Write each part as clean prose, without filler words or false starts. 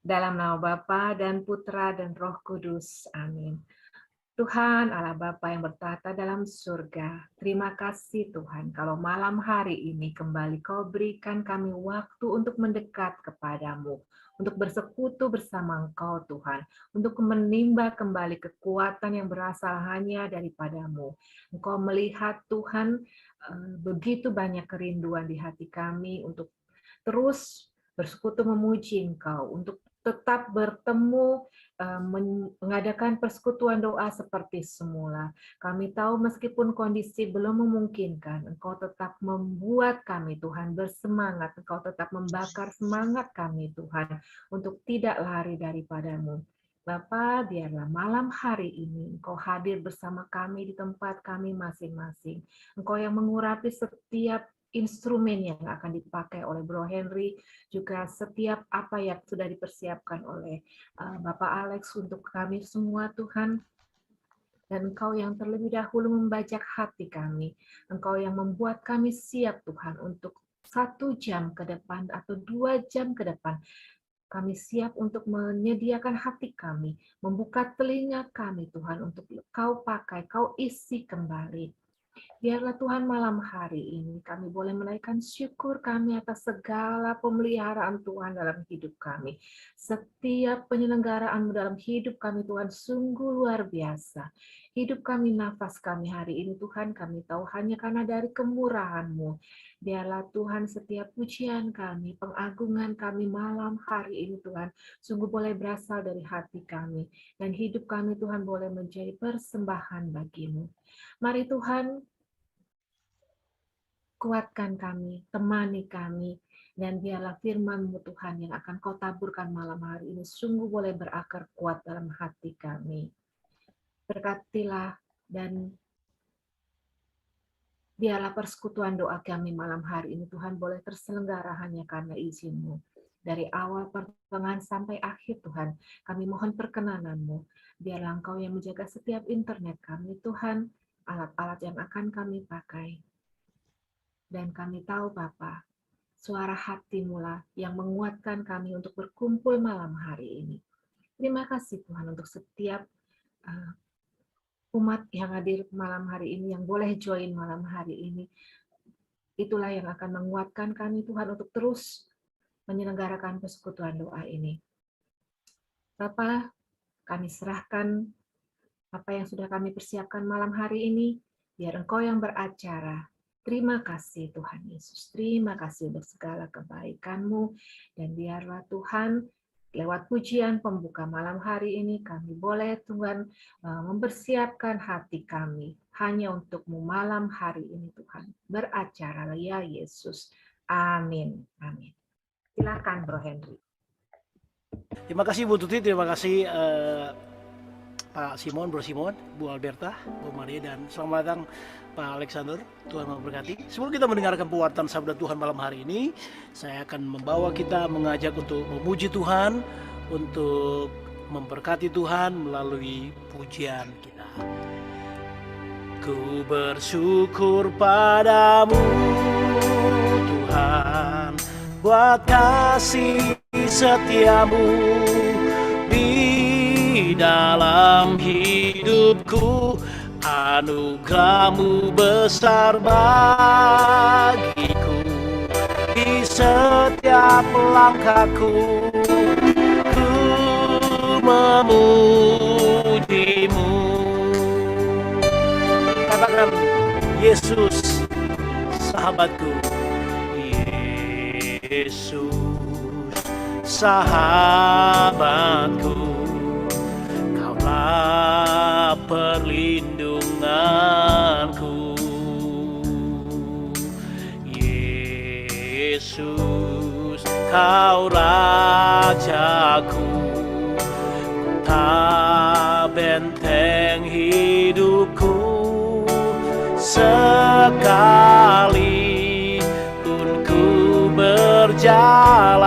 Dalam nama Bapa dan Putra dan Roh Kudus. Amin. Tuhan Allah Bapa yang bertahta dalam surga, terima kasih Tuhan kalau malam hari ini kembali Kau berikan kami waktu untuk mendekat kepadamu, untuk bersekutu bersama Engkau Tuhan, untuk menimba kembali kekuatan yang berasal hanya daripadamu. Engkau melihat Tuhan begitu banyak kerinduan di hati kami untuk terus bersekutu memuji Engkau, untuk tetap bertemu, mengadakan persekutuan doa seperti semula. Kami tahu meskipun kondisi belum memungkinkan, Engkau tetap membuat kami Tuhan bersemangat, Engkau tetap membakar semangat kami Tuhan, untuk tidak lari daripadamu. Bapa, biarlah malam hari ini Engkau hadir bersama kami di tempat kami masing-masing. Engkau yang mengurapi setiap instrumen yang akan dipakai oleh Bro Henry, juga setiap apa yang sudah dipersiapkan oleh Bapak Alex untuk kami semua Tuhan. Dan Engkau yang terlebih dahulu membajak hati kami. Engkau yang membuat kami siap Tuhan untuk 1 jam ke depan atau 2 jam ke depan. Kami siap untuk menyediakan hati kami, membuka telinga kami Tuhan untuk Kau pakai, Kau isi kembali. Biarlah Tuhan malam hari ini kami boleh menaikkan syukur kami atas segala pemeliharaan Tuhan dalam hidup kami. Setiap penyelenggaraan dalam hidup kami Tuhan sungguh luar biasa. Hidup kami, nafas kami hari ini Tuhan kami tahu hanya karena dari kemurahan-Mu. Biarlah Tuhan setiap pujian kami, pengagungan kami malam hari ini Tuhan sungguh boleh berasal dari hati kami. Dan hidup kami Tuhan boleh menjadi persembahan bagi-Mu. Mari Tuhan, kuatkan kami, temani kami, dan biarlah firman-Mu Tuhan yang akan Kau taburkan malam hari ini sungguh boleh berakar kuat dalam hati kami. Berkatilah dan biarlah persekutuan doa kami malam hari ini Tuhan boleh terselenggara hanya karena izin-Mu. Dari awal pertengahan sampai akhir Tuhan, kami mohon perkenanan-Mu. Biarlah Engkau yang menjaga setiap internet kami Tuhan, alat-alat yang akan kami pakai. Dan kami tahu Bapa, suara hati-Mu lah yang menguatkan kami untuk berkumpul malam hari ini. Terima kasih Tuhan untuk setiap umat yang hadir malam hari ini, yang boleh join malam hari ini. Itulah yang akan menguatkan kami Tuhan untuk terus menyelenggarakan persekutuan doa ini. Bapa, kami serahkan apa yang sudah kami persiapkan malam hari ini, biar Engkau yang beracara. Terima kasih Tuhan Yesus, terima kasih untuk segala kebaikan-Mu, dan biarlah Tuhan lewat pujian pembuka malam hari ini kami boleh Tuhan mempersiapkan hati kami hanya untuk-Mu malam hari ini Tuhan. Beracara ya Yesus. Amin. Amin. Silakan Bro Henry. Terima kasih Bu Tuti, terima kasih Pak Simon, Bro Simon, Bu Alberta, Bu Maria, dan selamat datang Pak Alexander. Tuhan memberkati. Sebelum kita mendengarkan pewartaan sabda Tuhan malam hari ini, saya akan membawa kita mengajak untuk memuji Tuhan, untuk memberkati Tuhan melalui pujian kita. Ku bersyukur padamu Tuhan, buat kasih setiamu di dalam hidupku. Anugerah-Mu besar bagiku, di setiap langkahku ku memuji-Mu. Katakan, Yesus sahabatku, Yesus sahabatku, Kaulah perlindunganku. Yesus, Kau rajaku, kota benteng hidupku. Sekali pun ku berjalan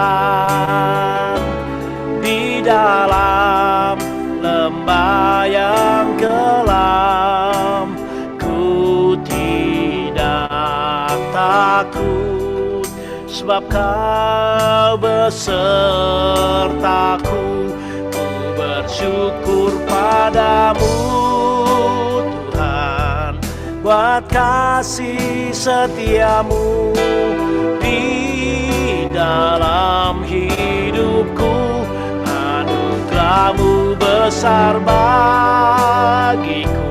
di dalam lembah yang kelam, ku tidak takut, sebab Kau beserta mataku, ku bersyukur padamu Tuhan, buat kasih setiamu di dalam hidupku. Anugerahmu besar bagiku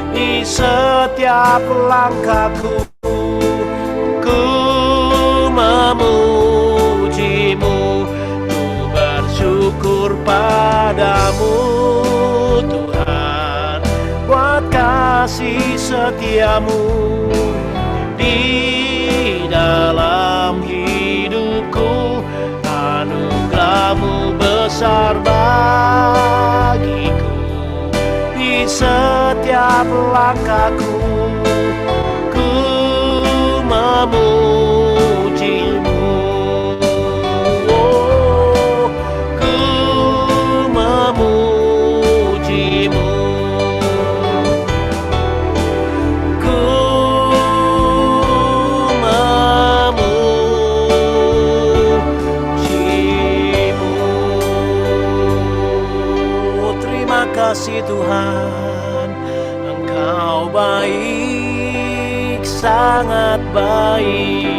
di setiap langkahku. Ku memujimu, ku bersyukur padamu Tuhan, buat kasih setiamu di dalam hidupku. Anugerahmu besar bagiku di setiap langkahku. Ku memujimu, oh, ku memujimu, ku memujimu. Terima kasih Tuhan, Engkau baik, sangat baik,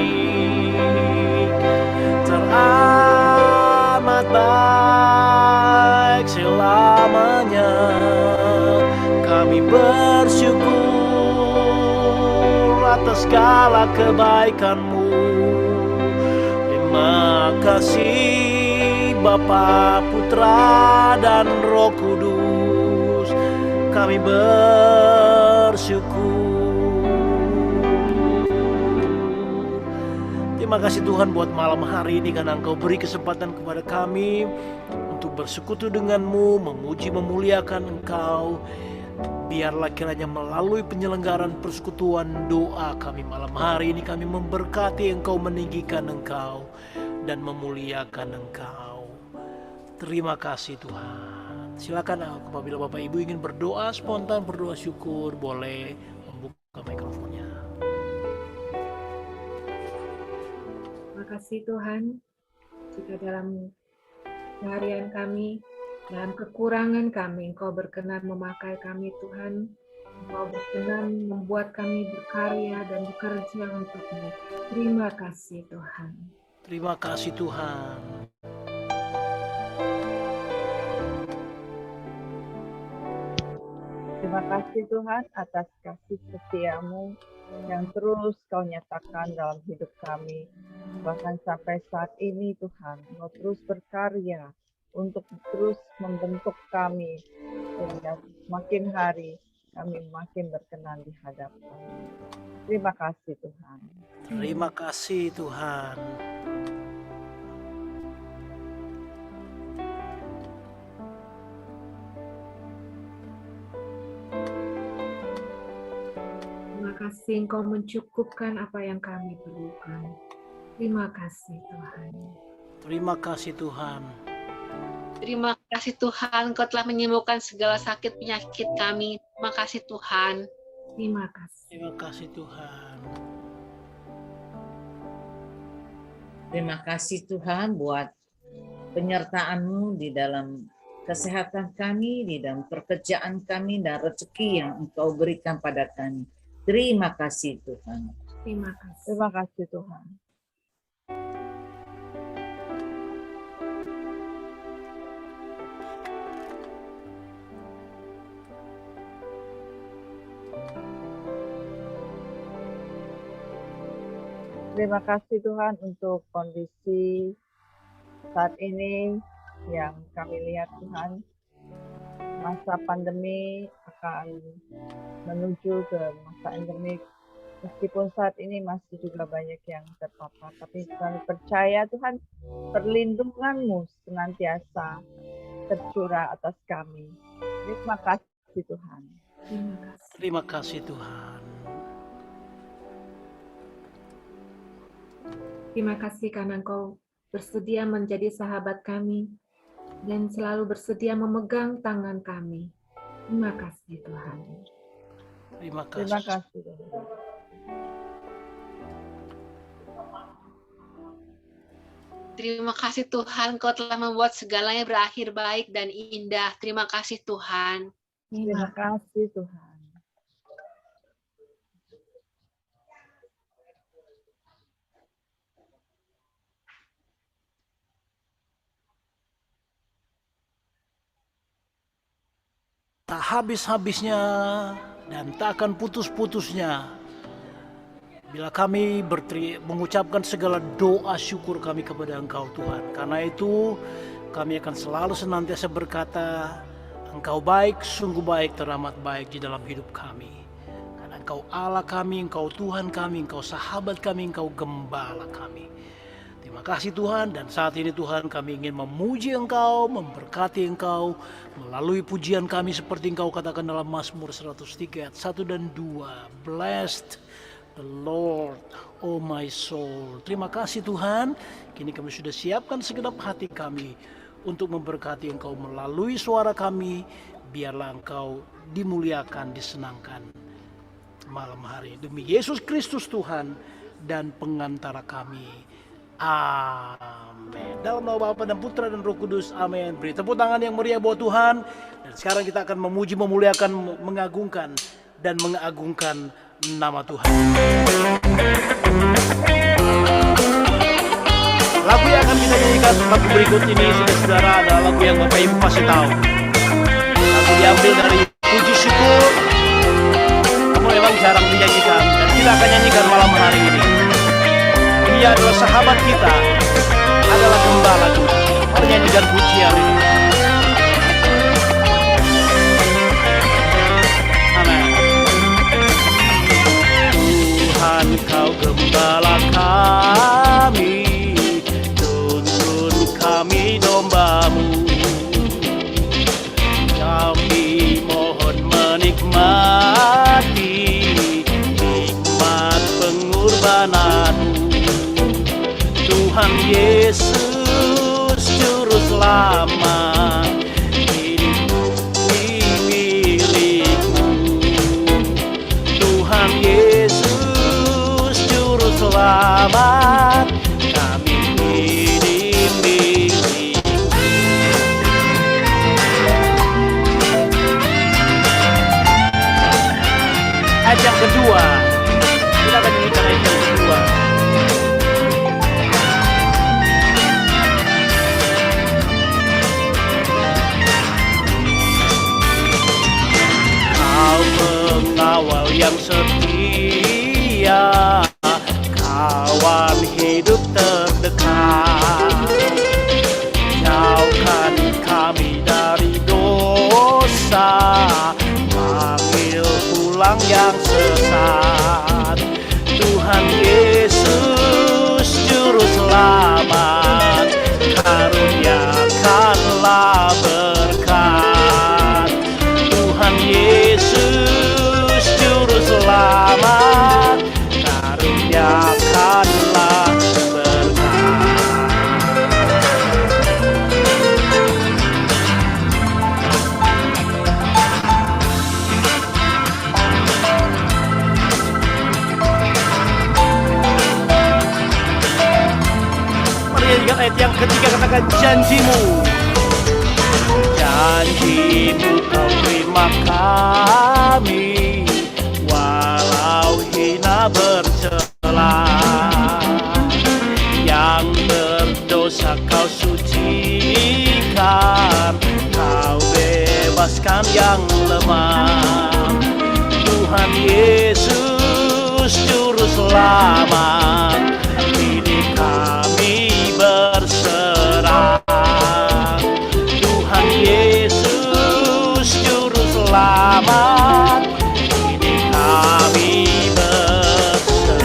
teramat baik selamanya. Kami bersyukur atas segala kebaikan-Mu. Terima kasih Bapa, Putra, dan Roh Kudus. Kami bersyukur. Terima kasih Tuhan buat malam hari ini, karena Engkau beri kesempatan kepada kami untuk bersekutu dengan-Mu, memuji memuliakan Engkau. Biarlah kiranya melalui penyelenggaraan persekutuan doa kami malam hari ini, kami memberkati Engkau, meninggikan Engkau, dan memuliakan Engkau. Terima kasih Tuhan. Silakan apabila Bapak Ibu ingin berdoa spontan, berdoa syukur, boleh membuka mikrofonnya. Terima kasih Tuhan, jika dalam harian kami, dalam kekurangan kami, Engkau berkenan memakai kami Tuhan. Engkau berkenan membuat kami berkarya dan bekerja untuk-Mu. Terima kasih Tuhan. Terima kasih Tuhan. Terima kasih Tuhan atas kasih setia-Mu yang terus Kau nyatakan dalam hidup kami. Bahkan sampai saat ini Tuhan, Engkau terus berkarya untuk terus membentuk kami, sehingga makin hari kami makin berkenan di hadapan. Terima kasih Tuhan. Terima kasih Tuhan. Terima kasih Engkau mencukupkan apa yang kami perlukan. Terima kasih Tuhan. Terima kasih Tuhan. Terima kasih Tuhan, Engkau telah menyembuhkan segala sakit penyakit kami. Terima kasih Tuhan. Terima kasih. Terima kasih Tuhan. Terima kasih Tuhan buat penyertaan-Mu di dalam kesehatan kami, di dalam pekerjaan kami, dan rezeki yang Engkau berikan pada kami. Terima kasih Tuhan. Terima kasih. Terima kasih Tuhan. Terima kasih Tuhan untuk kondisi saat ini yang kami lihat Tuhan. Masa pandemi akan menuju ke masa endemik. Meskipun saat ini masih juga banyak yang terpapar, tapi kami percaya Tuhan, perlindungan-Mu senantiasa tercurah atas kami. Terima kasih Tuhan. Terima kasih. Terima kasih Tuhan. Terima kasih karena Engkau bersedia menjadi sahabat kami dan selalu bersedia memegang tangan kami. Terima kasih Tuhan. Terima Terima kasih. kasih Tuhan. Terima kasih Tuhan, Kau telah membuat segalanya berakhir baik dan indah. Terima kasih Tuhan. Terima kasih Tuhan. Tak habis-habisnya dan tak akan putus-putusnya bila kami mengucapkan segala doa syukur kami kepada Engkau Tuhan. Karena itu kami akan selalu senantiasa berkata, Engkau baik, sungguh baik, teramat baik di dalam hidup kami. Karena Engkau Allah kami, Engkau Tuhan kami, Engkau sahabat kami, Engkau gembala kami. Terima kasih Tuhan, dan saat ini Tuhan kami ingin memuji Engkau, memberkati Engkau melalui pujian kami seperti Engkau katakan dalam Mazmur 103 ayat 1 dan 2. Blessed the Lord, oh my soul. Terima kasih Tuhan, kini kami sudah siapkan segenap hati kami untuk memberkati Engkau melalui suara kami. Biarlah Engkau dimuliakan, disenangkan malam hari. Demi Yesus Kristus Tuhan dan pengantara kami. Amin. Dalam nama Bapa dan Putra dan Roh Kudus. Amin. Beri tepuk tangan yang meriah buat Tuhan. Dan sekarang kita akan memuji, memuliakan, mengagungkan dan mengagungkan nama Tuhan. Lagu yang akan kita nyanyikan lagu berikut ini, saudara-saudara, adalah lagu yang Bapak Ibu pasti tahu. Lagu diambil dari puji syukur. Kamu memang jarang dinyanyikan, dan kita akan nyanyikan malam hari ini. Dia adalah sahabat kita, adalah gembala kita. Mari nyanyikan pujian ini. Amin. Tuhan kau gembala kami, tuntun kami domba-Mu. Kami mohon menikmati nikmat pengorbanan-Mu. Tuhan Yesus Juru Selamat, hidup milik-Mu. Tuhan Yesus Juru Selamat, kami hidup milik-Mu. Ayat yang kedua, kita akan nyanyikan ayat yang kedua. Pengawal yang setia, kawan hidup terdekat. Jauhkan kami dari dosa, panggil pulang yang sesat. Tuhan Yesus Juru Selamat, karuniakanlah berkat. Tuhan Yesus Juru Selamat, karuniakanlah berkat. Mari nyanyikan ayat yang ketiga, katakan janji-Mu. Janji-Mu Kau terima kami, walau hina bercela. Yang berdosa Kau sucikan, Kau bebaskan yang lemah. Tuhan Yesus Juru Selamat, kini kami berserah. Tuhan Yesus Juru Selamat, kini kami berserah.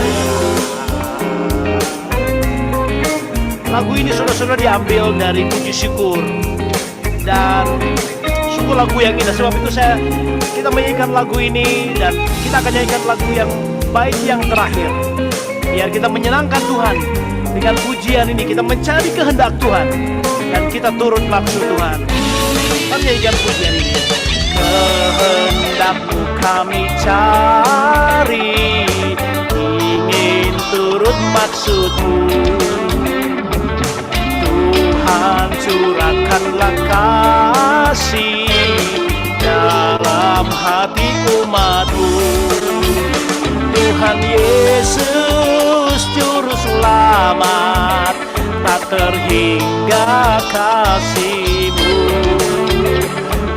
Lagu ini saudara-saudara diambil dari puji syukur, dan sungguh lagu yang indah. Sebab itu kita menyanyikan lagu ini, dan kita akan nyanyikan lagu yang baik yang terakhir. Biar kita menyenangkan Tuhan dengan pujian ini, kita mencari kehendak Tuhan dan kita turut maksud Tuhan. Kami nyanyikan pujian ini. Kehendak-Mu kami cari, ingin turut maksud-Mu. Tuhan curahkanlah kasih dalam hati umat-Mu. Tuhan Yesus Juru Selamat, tak terhingga kasih-Mu.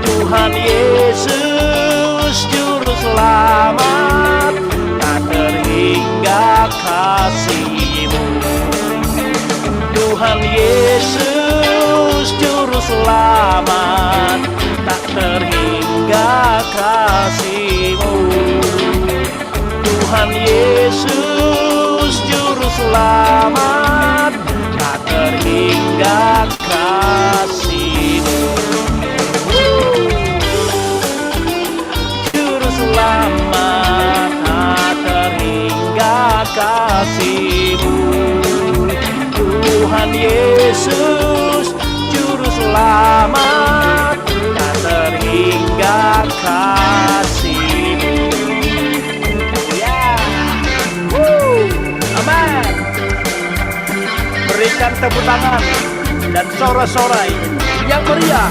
Tuhan Yesus Juru Selamat, tak terhingga kasih-Mu. Tuhan Yesus Juru Selamat, tak terhingga kasih-Mu. Tuhan Yesus Juru Selamat, tak terhingga kasih-Mu. Juru Selamat, tak terhingga kasih-Mu. Tuhan Yesus Juru Selamat, tak terhingga kasih-Mu. Amin. Berikan tepuk tangan dan sorak-sorai yang meriah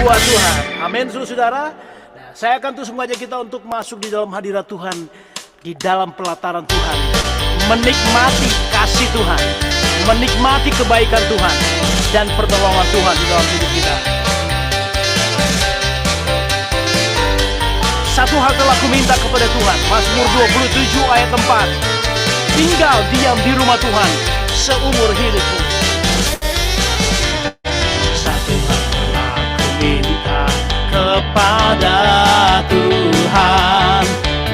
buat Tuhan. Amin, saudara. Nah, saya akan terus mengajak kita untuk masuk di dalam hadirat Tuhan, di dalam pelataran Tuhan, menikmati kasih Tuhan, menikmati kebaikan Tuhan dan pertolongan Tuhan di dalam hidup kita. Satu hal telah kuminta kepada Tuhan, Mazmur 27 ayat 4. Tinggal diam di rumah Tuhan seumur hidupku. Satu hal telah kuminta kepada Tuhan,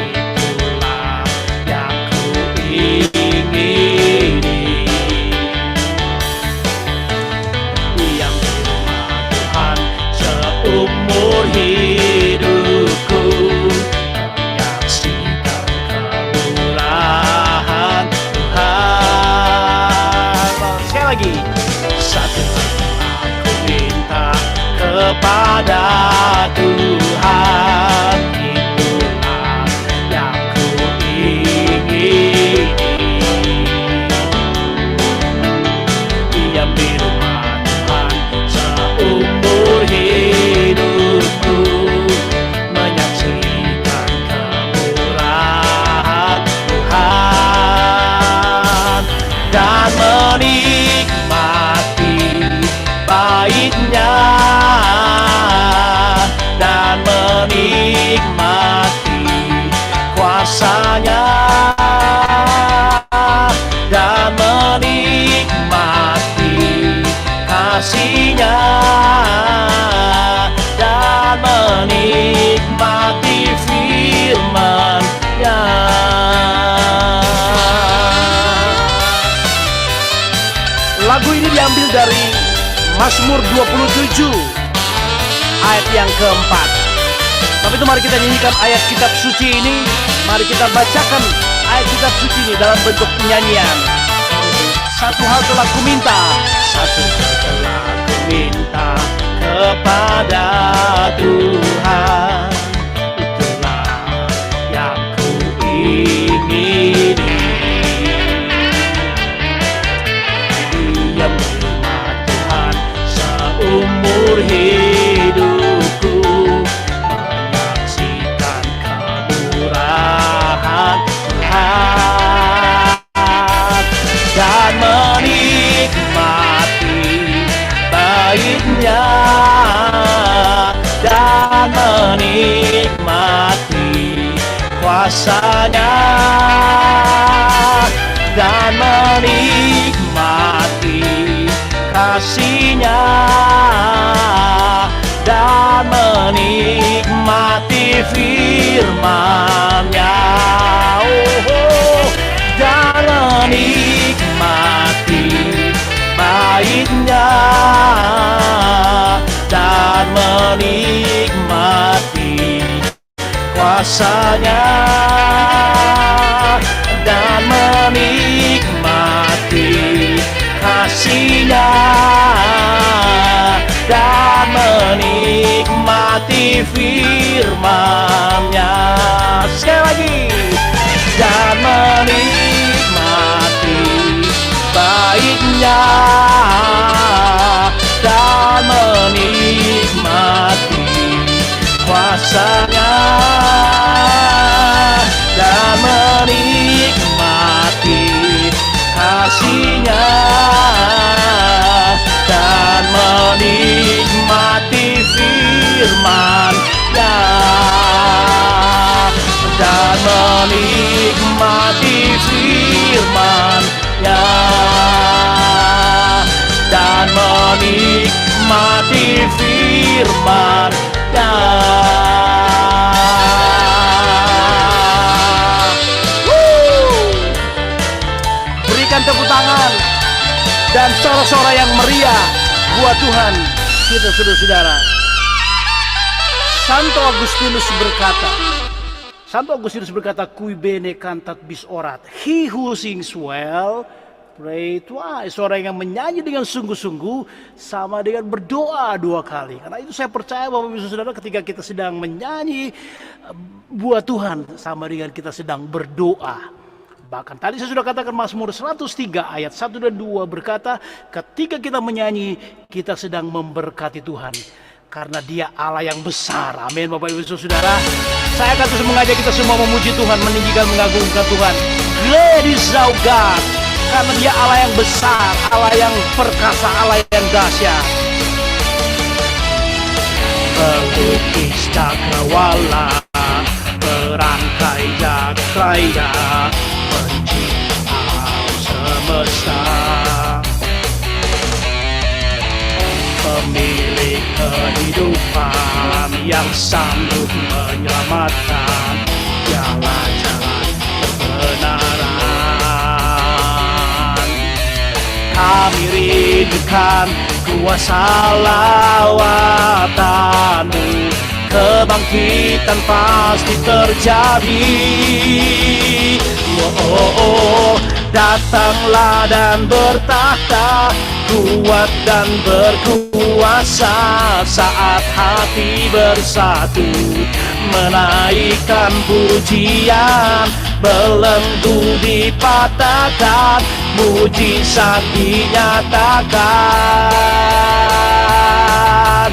itulah yang kuingini. Diam di rumah Tuhan seumur hidupku, menyaksikan kemurahan Tuhan. Sekali lagi, satu hal aku minta kepada Tuhan, itulah yang kuingini. Diam di rumah Tuhan seumur hidupku, menyaksikan kemurahan Tuhan dan menikmati baiknya, dan menikmati kuasanya, dan menikmati kasihnya, dan menikmati firman-Nya. Lagu ini diambil dari Mazmur 27 ayat yang keempat. Tapi itu mari kita nyanyikan ayat kitab suci ini. Mari kita bacakan ayat kitab suci ini dalam bentuk penyanyian. Satu hal telah kuminta, satu hal telah kuminta kepada Tuhan, itulah yang kuingini. Diam di rumah Tuhan seumur hidupku, menyaksikan kemurahan Tuhan dan menikmati baiknya, dan menikmati kuasanya, dan menikmati kasihnya, dan menikmati firman-Nya. Dan menikmati baiknya, dan menikmati kuasanya, dan menikmati kasihnya, dan menikmati firman-Nya. Sekali lagi, dan menikmati baiknya, kasih-Nya dan menikmati firman-Nya, dan menikmati firman-Nya, dan menikmati firman-Nya. Berikan tepuk tangan dan sorak-sorai yang meriah buat Tuhan kita, saudara-saudara. Santo Agustinus berkata, cui bene cantat bis orat. He who sings well, pray twice. Orang yang menyanyi dengan sungguh-sungguh sama dengan berdoa 2 kali. Karena itu saya percaya Bapak Ibu Saudara, ketika kita sedang menyanyi buat Tuhan sama dengan kita sedang berdoa. Bahkan tadi saya sudah katakan Mazmur 103 ayat 1 dan 2 berkata, ketika kita menyanyi kita sedang memberkati Tuhan. Karena Dia Allah yang besar. Amin Bapak Ibu Saudara. Saya akan terus mengajak kita semua memuji Tuhan, meninggikan, mengagungkan Tuhan. Great is thou God. Karena Dia Allah yang besar, Allah yang perkasa, Allah yang dahsyat. Pelukis cakrawala, perangkai jagat raya, pencipta semesta, pemilik kehidupan yang sanggup menyelamatkan, jalan-jalan kebenaran. Kami rindukan kuasa lawatan-Mu, kebangkitan pasti terjadi. Datanglah dan bertahta, kuat dan berkuasa, saat hati bersatu menaikkan pujian, belenggu dipatahkan, mujizat dinyatakan.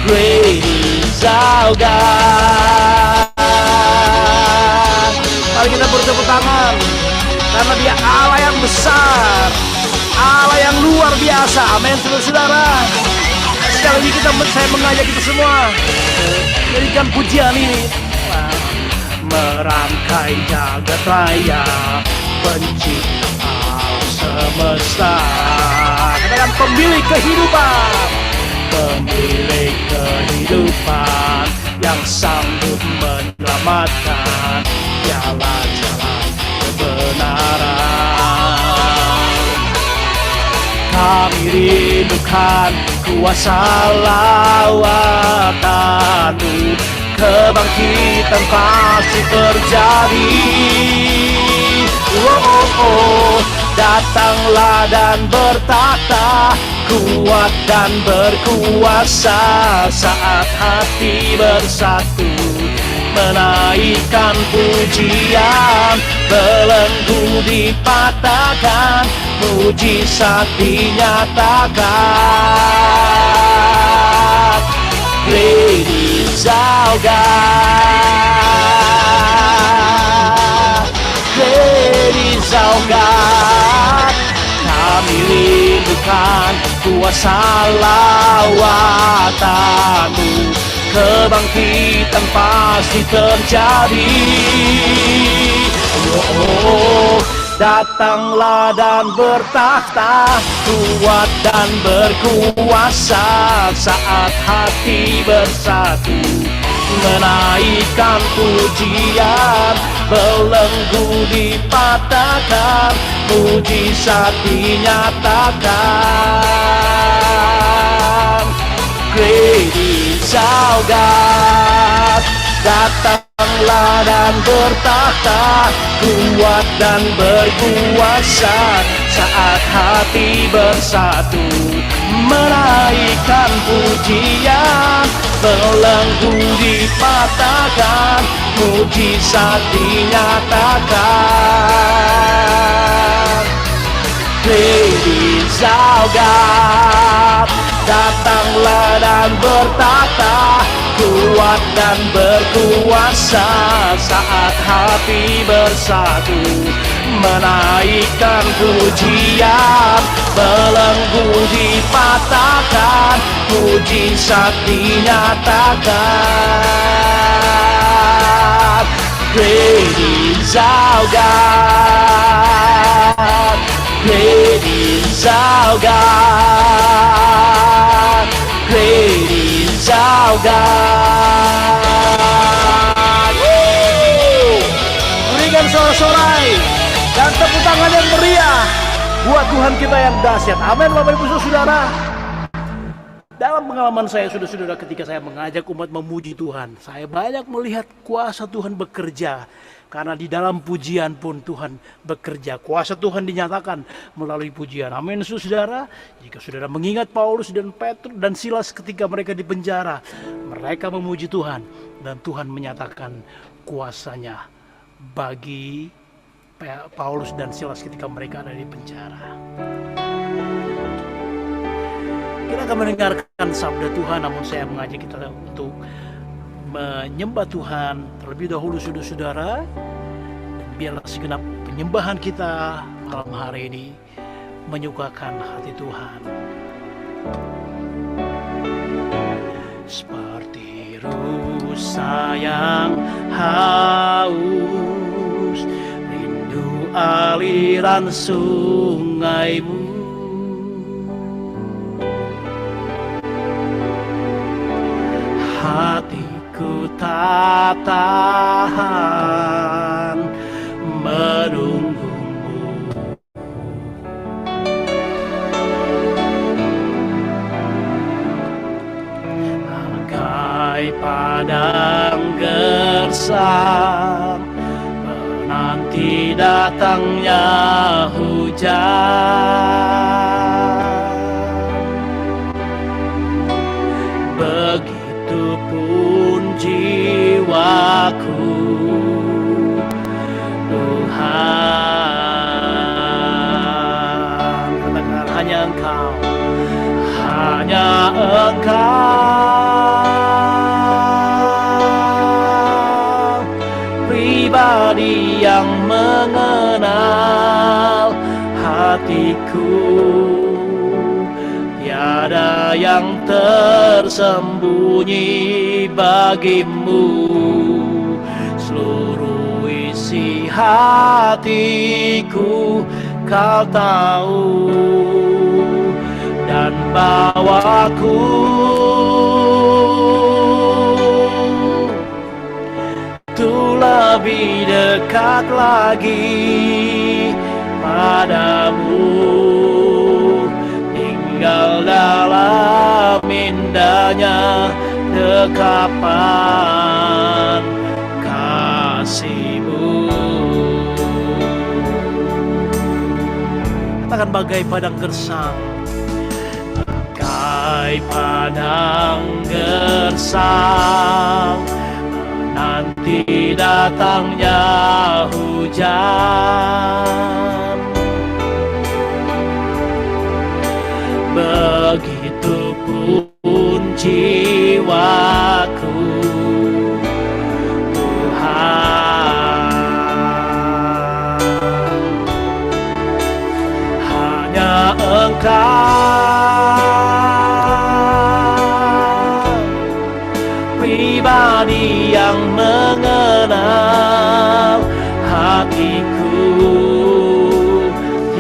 Great is our God. Mari kita bertepuk tangan, karena Dia Allah yang besar, Allah yang luar biasa. Amin saudara-saudara. Sekali lagi saya mengajak kita semua menyanyikan pujian ini. Merangkai jagat raya, pencipta semesta. Katakan pemilik kehidupan, pemilik kehidupan yang sanggup menyelamatkan, jalan-jalan kebenaran. Kami rindukan kuasa lawatan-Mu, kebangkitan pasti terjadi. Datanglah dan bertahta, kuat dan berkuasa, saat hati bersatu menaikkan pujian, belenggu dipatahkan, mujizat dinyatakan. Great is our God. Great is our God. Kami rindukan kuasa lawatan-Mu, kebangkitan pasti terjadi. Datanglah dan bertahta, kuat dan berkuasa, saat hati bersatu menaikkan pujian, belenggu dipatahkan, mujizat dinyatakan. Great is our God. Datanglah dan bertahta, kuat dan berkuasa, saat hati bersatu menaikkan pujian, belenggu dipatahkan, mujizat dinyatakan. Great is our God. Datanglah dan bertahta, kuat kuat dan berkuasa saat hati bersatu menaikkan pujian, belenggu dipatahkan, mujizat dinyatakan. Great is our God, great is our God, great is our God. Berikan sorak-sorai dan tepuk tangan yang meriah buat Tuhan kita yang dahsyat. Amin, Bapak Ibu Saudara. Dalam pengalaman saya, saudara-saudara, ketika saya mengajak umat memuji Tuhan, saya banyak melihat kuasa Tuhan bekerja. Karena di dalam pujian pun Tuhan bekerja. Kuasa Tuhan dinyatakan melalui pujian. Amin, saudara. Jika saudara mengingat Paulus dan Petrus dan Silas ketika mereka di penjara, mereka memuji Tuhan dan Tuhan menyatakan kuasanya bagi Paulus dan Silas ketika mereka ada di penjara. Kita akan mendengarkan sabda Tuhan, namun saya mengajak kita untuk menyembah Tuhan terlebih dahulu, saudara-saudara. Dan biarlah segenap penyembahan kita malam hari ini menyukakan hati Tuhan. Seperti rusa yang haus, rindu aliran sungaimu. Hatiku tak tahan menunggumu. Bagai padang gersang menanti datangnya hujan. Begitupun jiwaku, Tuhan. Katakan, hanya Engkau, hanya Engkau, pribadi yang mengenal hatiku. Tiada yang tersembunyi bagimu, seluruh isi hatiku Kau tahu, dan bawaku tuh lebih dekat lagi padamu. Tinggal dalam indahnya dekapan kasih-Mu. Katakan, bagai padang gersang, bagai padang gersang menanti datangnya hujan. Begitupun jiwaku, Tuhan. Hanya Engkau, pribadi yang mengenal hatiku.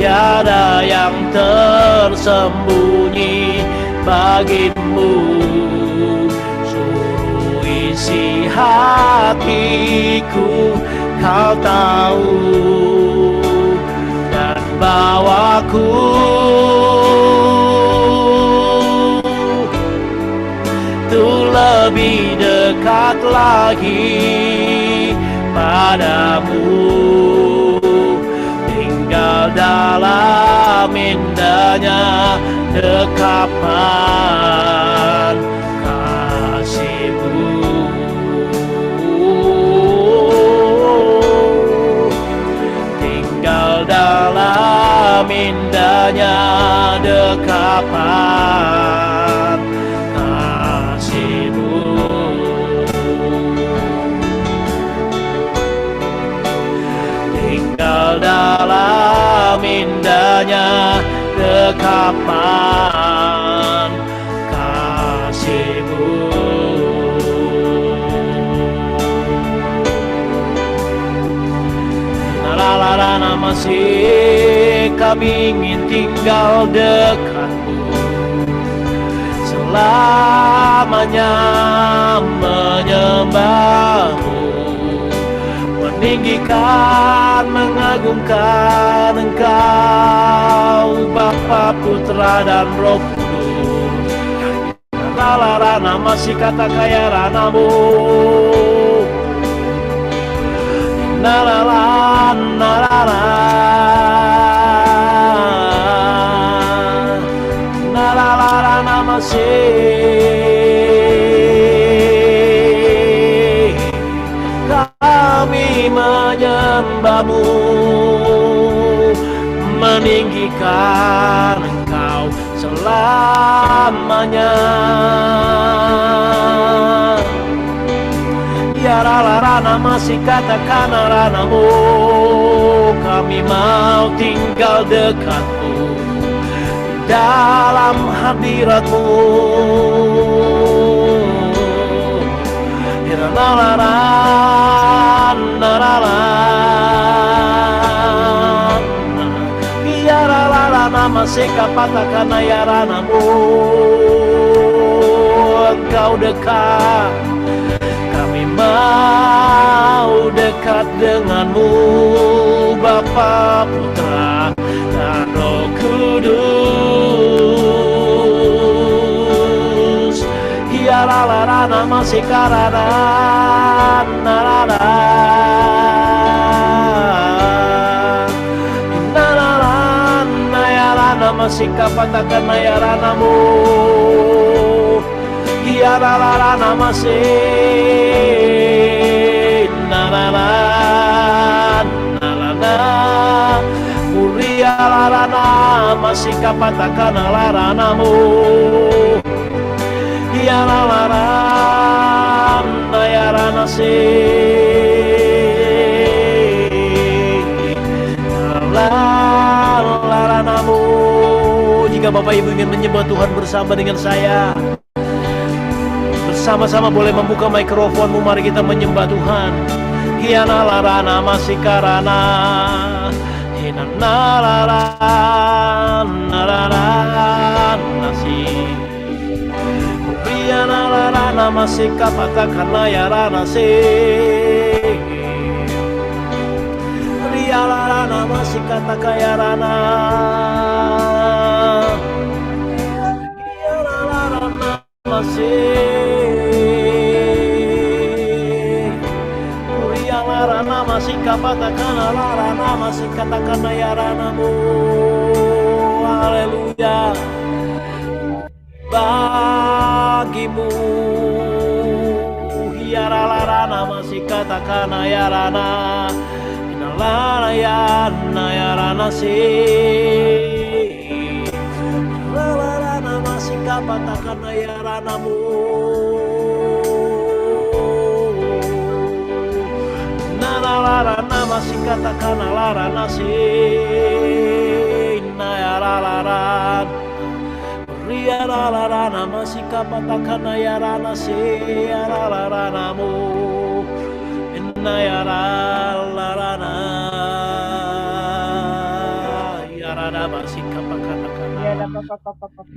Tiada yang tersembunyi bagimu, seluruh isi hatiku Kau tahu, dan bawaku tuh lebih dekat lagi padamu. Tinggal dalam indahnya dekapan kasih-Mu. Tinggal dalam indahnya dekapan kasih-Mu. dekapan kasih-Mu. Nalarana masih kami ingin tinggal dekat-Mu, selamanya menyembah-Mu, meninggikan, mengagungkan Engkau, Bapa, Putra, dan Roh Kudus. Nalarana masih kata kaya ranamu, nalalan, nalalan, nalalarana masih kami menyembah-Mu, meninggikan Engkau selamanya. Ya Rana masih katakan ranamu, kami mau tinggal dekat-Mu, dalam hadirat-Mu. Nalaran, nalaran, ya Rana masih katakan ya ranamu, Engkau dekat, kami mau dekat dengan-Mu, Bapa, Putra, dan Roh Kudus. Ya Rana masih karana, narana, nararan, nayarana masih kapatakan nayaranamu. Ya Rana masih nararan, narana, mulia Rana masih kapatakan laranamu. Ya Rana, nayarana sih laranamu. Jika Bapak Ibu ingin menyembah Tuhan bersama dengan saya, bersama-sama boleh membuka mikrofonmu, mari kita menyembah Tuhan. Hiana larana masih karana, hina nararan, nararan nasi. Hiana larana masih kapatakan layarana sih. Ria larana masih kata kaya rana. Hiana larana masih. Ria larana masih kapatakan larana masih katakan layaranamu. Haleluya. Bagimu hiara larana masih katakan ayarana, inalayana ayarana sih larana masih katakan ayaranamu. Nalarana masih katakan larana sih ayarana. Ria larana masih kapatakan ayarana si laranamu, inayara larana, yarana masih kapatakan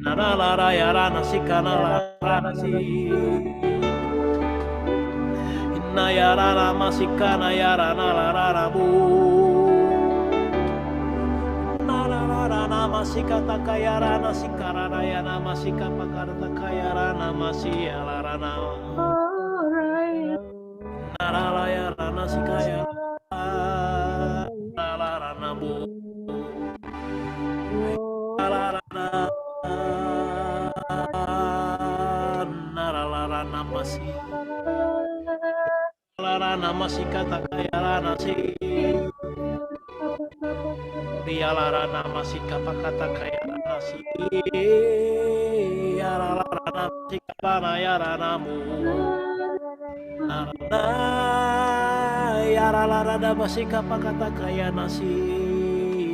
nalara yarana si kana larana si, inayara masih kana yarana laranamu. Masih kata kaya rana si karana yana masih kapakarta kaya rana masih alarana naralaya rana si kaya alarana bu alarana naralarana masih alarana masih kata kaya rana si dia larana masih kata kaya nasi ya larana masih kapana ya ranamu narana ya larana masih kata kaya nasi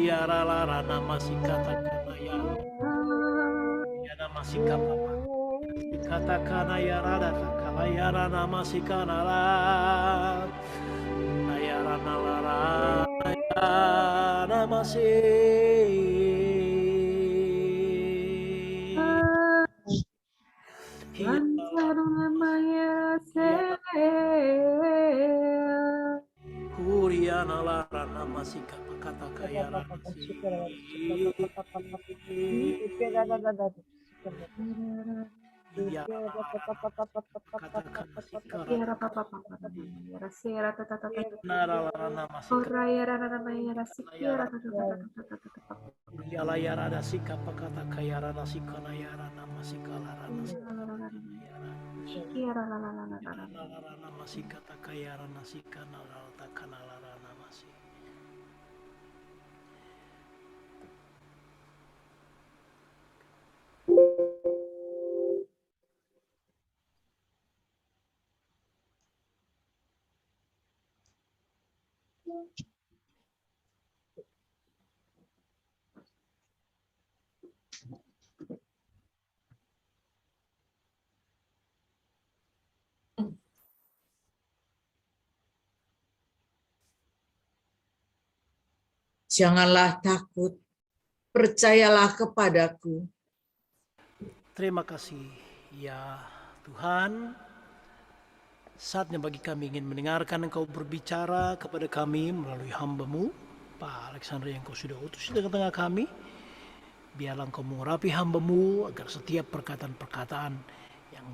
ya larana masih kata kaya masih kapa. Katakana yarada takala yarana masih kanala. Nayarana lara yarana masih. Kuriana lara masih kapa kataka yarana masih. Iya, katakan masih Tiara karana. papa papa rasera tata tata Naralana masih ora yara nana maya rasikiara tata tata tata tata Yala yara da sika pakata kayara da sika na yara na masika lara na sika kiara la la la la la la lara na masika ta kayara na sika na lara ta kana lara na masika. Janganlah takut, percayalah kepadaku. Terima kasih ya Tuhan. Saatnya bagi kami ingin mendengarkan Engkau berbicara kepada kami melalui hamba-Mu, Pak Alexander yang Kau sudah utus di tengah-tengah kami. Biarlah Engkau mengurapi hamba-Mu agar setiap perkataan-perkataan yang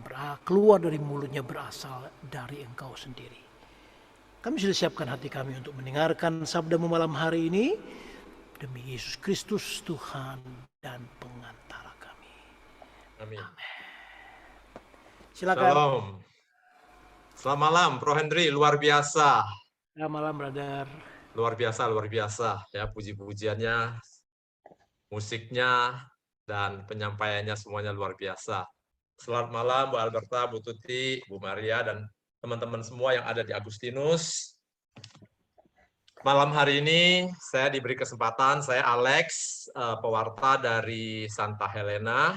keluar dari mulutnya berasal dari Engkau sendiri. Kami sudah siapkan hati kami untuk mendengarkan sabda-Mu malam hari ini. Demi Yesus Kristus Tuhan dan pengantara kami. Amin. Silakan. Shalom. Selamat malam, Bro Henry. Luar biasa. Selamat malam, brother. Luar biasa. Ya, puji-pujiannya, musiknya, dan penyampaiannya semuanya luar biasa. Selamat malam, Bu Alberta, Bu Tuti, Bu Maria, dan teman-teman semua yang ada di Agustinus. Malam hari ini saya diberi kesempatan, saya Alex, pewarta dari Santa Helena.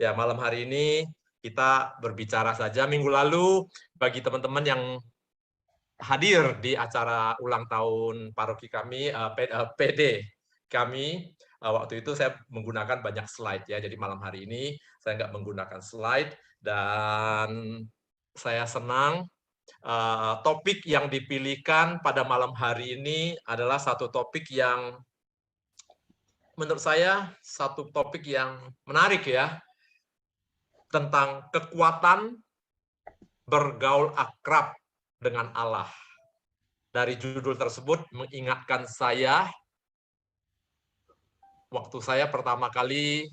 Ya, malam hari ini kita berbicara saja. Minggu lalu, bagi teman-teman yang hadir di acara ulang tahun paroki kami, PD kami, waktu itu saya menggunakan banyak slide ya. Jadi malam hari ini saya nggak menggunakan slide, dan saya senang topik yang dipilihkan pada malam hari ini adalah satu topik yang menurut saya satu topik yang menarik ya, tentang kekuatan bergaul akrab dengan Allah. Dari judul tersebut mengingatkan saya waktu saya pertama kali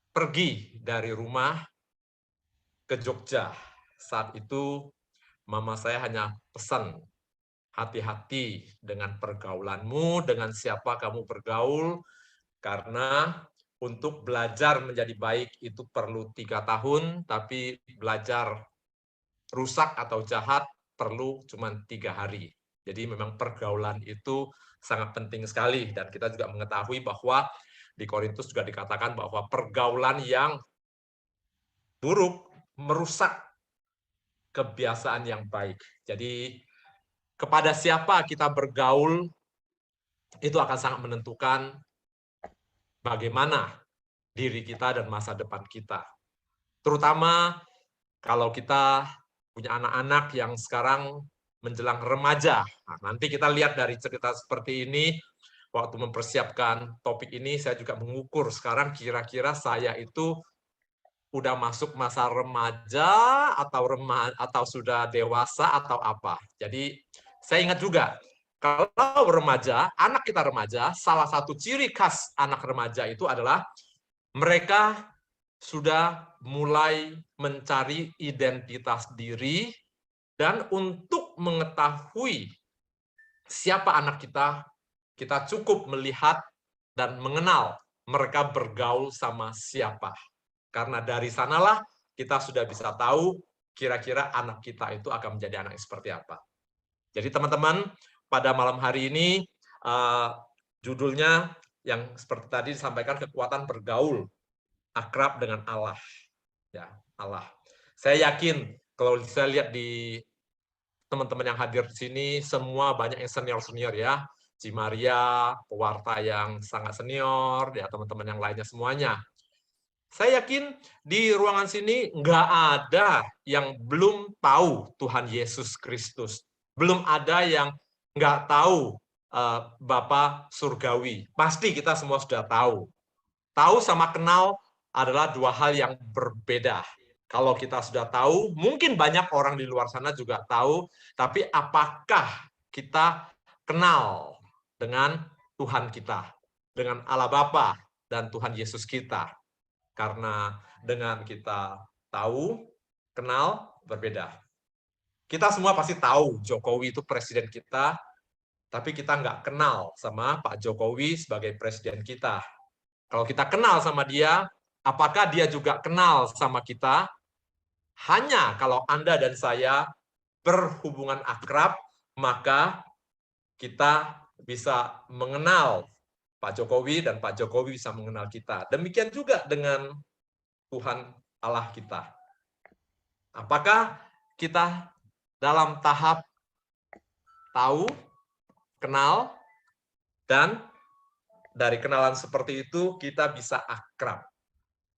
pergi dari rumah ke Jogja. Saat itu mama saya hanya pesan, hati-hati dengan pergaulanmu, dengan siapa kamu bergaul, karena untuk belajar menjadi baik itu perlu 3 tahun, tapi belajar rusak atau jahat perlu cuma 3 hari. Jadi memang pergaulan itu sangat penting sekali, dan kita juga mengetahui bahwa di Korintus juga dikatakan bahwa pergaulan yang buruk merusak kebiasaan yang baik. Jadi kepada siapa kita bergaul itu akan sangat menentukan bagaimana diri kita dan masa depan kita. Terutama kalau kita punya anak-anak yang sekarang menjelang remaja. Nah, nanti kita lihat dari cerita seperti ini, waktu mempersiapkan topik ini, saya juga mengukur sekarang kira-kira saya itu udah masuk masa remaja atau sudah dewasa atau apa. Jadi saya ingat juga, kalau remaja, anak kita remaja, salah satu ciri khas anak remaja itu adalah mereka sudah mulai mencari identitas diri, dan untuk mengetahui siapa anak kita, kita cukup melihat dan mengenal mereka bergaul sama siapa. Karena dari sanalah kita sudah bisa tahu kira-kira anak kita itu akan menjadi anak yang seperti apa. Jadi teman-teman, pada malam hari ini judulnya yang seperti tadi disampaikan, kekuatan bergaul akrab dengan Allah. Ya, Allah. Saya yakin kalau saya lihat di teman-teman yang hadir di sini, semua banyak yang senior-senior ya. Ci Maria, pewarta yang sangat senior, ya teman-teman yang lainnya semuanya. Saya yakin di ruangan sini nggak ada yang belum tahu Tuhan Yesus Kristus. Belum ada yang nggak tahu Bapa Surgawi. Pasti kita semua sudah tahu. Tahu sama kenal adalah dua hal yang berbeda. Kalau kita sudah tahu, mungkin banyak orang di luar sana juga tahu, tapi apakah kita kenal dengan Tuhan kita, dengan Allah Bapa dan Tuhan Yesus kita? Karena dengan kita tahu, kenal, berbeda. Kita semua pasti tahu Jokowi itu presiden kita, tapi kita nggak kenal sama Pak Jokowi sebagai presiden kita. Kalau kita kenal sama dia, apakah dia juga kenal sama kita? Hanya kalau Anda dan saya berhubungan akrab, maka kita bisa mengenal Pak Jokowi dan Pak Jokowi bisa mengenal kita. Demikian juga dengan Tuhan Allah kita. Apakah kita dalam tahap tahu, kenal, dan dari kenalan seperti itu kita bisa akrab.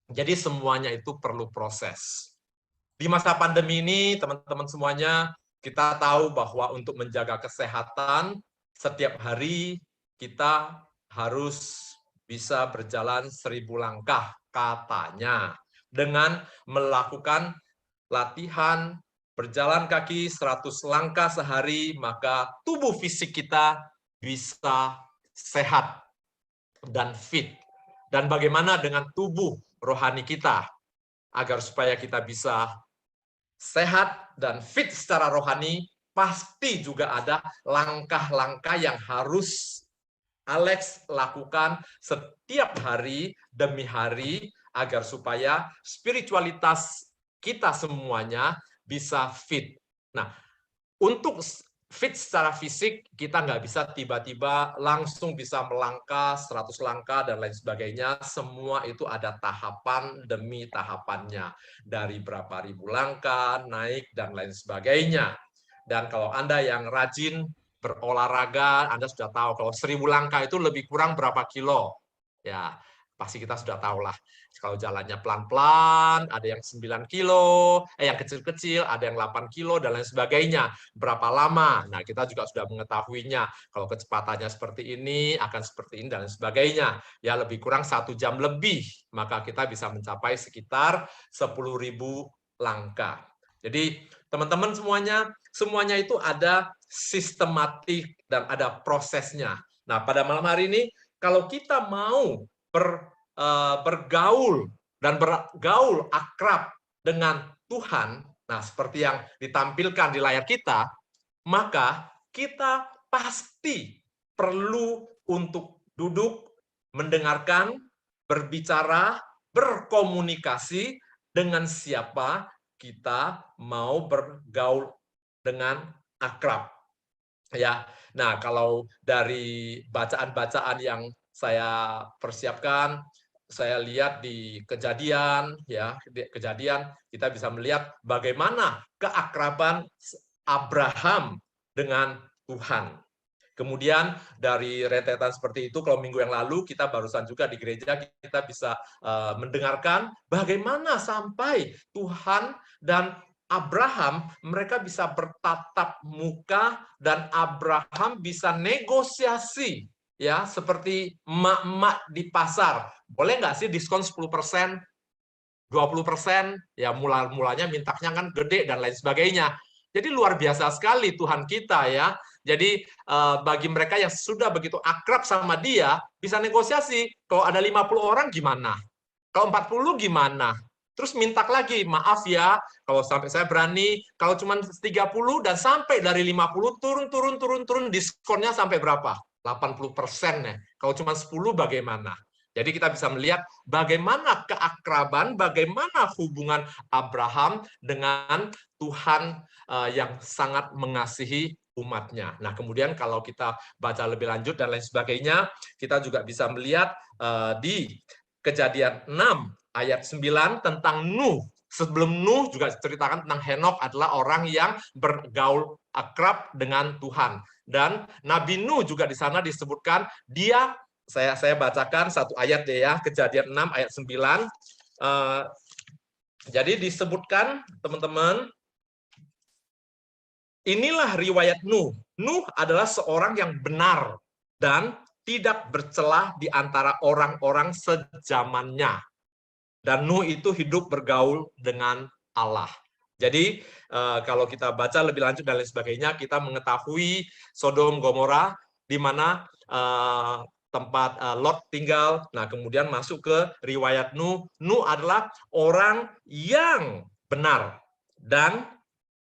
Jadi semuanya itu perlu proses. Di masa pandemi ini, teman-teman semuanya, kita tahu bahwa untuk menjaga kesehatan, setiap hari kita harus bisa berjalan 1000 langkah, katanya. Dengan melakukan latihan, berjalan kaki 100 langkah sehari, maka tubuh fisik kita bisa sehat dan fit. Dan bagaimana dengan tubuh rohani kita? Agar supaya kita bisa sehat dan fit secara rohani, pasti juga ada langkah-langkah yang harus Alex lakukan setiap hari demi hari agar supaya spiritualitas kita semuanya bisa fit. Nah, untuk fit secara fisik, kita nggak bisa tiba-tiba langsung bisa melangkah 100 langkah dan lain sebagainya. Semua itu ada tahapan demi tahapannya. Dari berapa ribu langkah, naik, dan lain sebagainya. Dan kalau Anda yang rajin berolahraga, Anda sudah tahu kalau 1000 langkah itu lebih kurang berapa kilo. Ya, pasti kita sudah tahu lah. Kalau jalannya pelan-pelan, ada yang 9 kilo, yang kecil-kecil, ada yang 8 kilo, dan lain sebagainya. Berapa lama? Nah, kita juga sudah mengetahuinya. Kalau kecepatannya seperti ini, akan seperti ini, dan lain sebagainya. Ya, lebih kurang 1 jam lebih, maka kita bisa mencapai sekitar 10.000 langkah. Jadi, teman-teman semuanya itu ada sistematik dan ada prosesnya. Nah, pada malam hari ini, kalau kita mau bergaul dan bergaul akrab dengan Tuhan, nah seperti yang ditampilkan di layar kita, maka kita pasti perlu untuk duduk, mendengarkan, berbicara, berkomunikasi dengan siapa kita mau bergaul dengan akrab. Ya, nah kalau dari bacaan-bacaan yang saya persiapkan, saya lihat di Kejadian, ya, di Kejadian kita bisa melihat bagaimana keakraban Abraham dengan Tuhan. Kemudian dari rentetan seperti itu, kalau minggu yang lalu kita barusan juga di gereja kita bisa mendengarkan bagaimana sampai Tuhan dan Abraham mereka bisa bertatap muka dan Abraham bisa negosiasi, ya, seperti emak-emak di pasar. Boleh nggak sih diskon 10%, 20%? Ya mulanya mintanya kan gede dan lain sebagainya. Jadi luar biasa sekali Tuhan kita, ya. Jadi bagi mereka yang sudah begitu akrab sama dia, bisa negosiasi. Kalau ada 50 orang gimana? Kalau 40 gimana? Terus minta lagi, maaf ya, kalau sampai saya berani, kalau cuma 30 dan sampai dari 50 turun, diskonnya sampai berapa? 80% ya. Kalau cuma 10 bagaimana? Jadi kita bisa melihat bagaimana keakraban, bagaimana hubungan Abraham dengan Tuhan yang sangat mengasihi umatnya. Nah, kemudian kalau kita baca lebih lanjut dan lain sebagainya, kita juga bisa melihat di Kejadian 6 ayat 9 tentang Nuh. Sebelum Nuh juga ceritakan tentang Henokh adalah orang yang bergaul akrab dengan Tuhan. Dan Nabi Nuh juga di sana disebutkan dia, saya bacakan satu ayat ya, Kejadian 6 ayat 9. Jadi disebutkan teman-teman, inilah riwayat Nuh. Nuh adalah seorang yang benar dan tidak bercelah di antara orang-orang sezamannya. Dan Nuh itu hidup bergaul dengan Allah. Jadi kalau kita baca lebih lanjut dan lain sebagainya, kita mengetahui Sodom Gomora di mana tempat Lot tinggal. Nah, kemudian masuk ke riwayat Nuh. Nuh adalah orang yang benar dan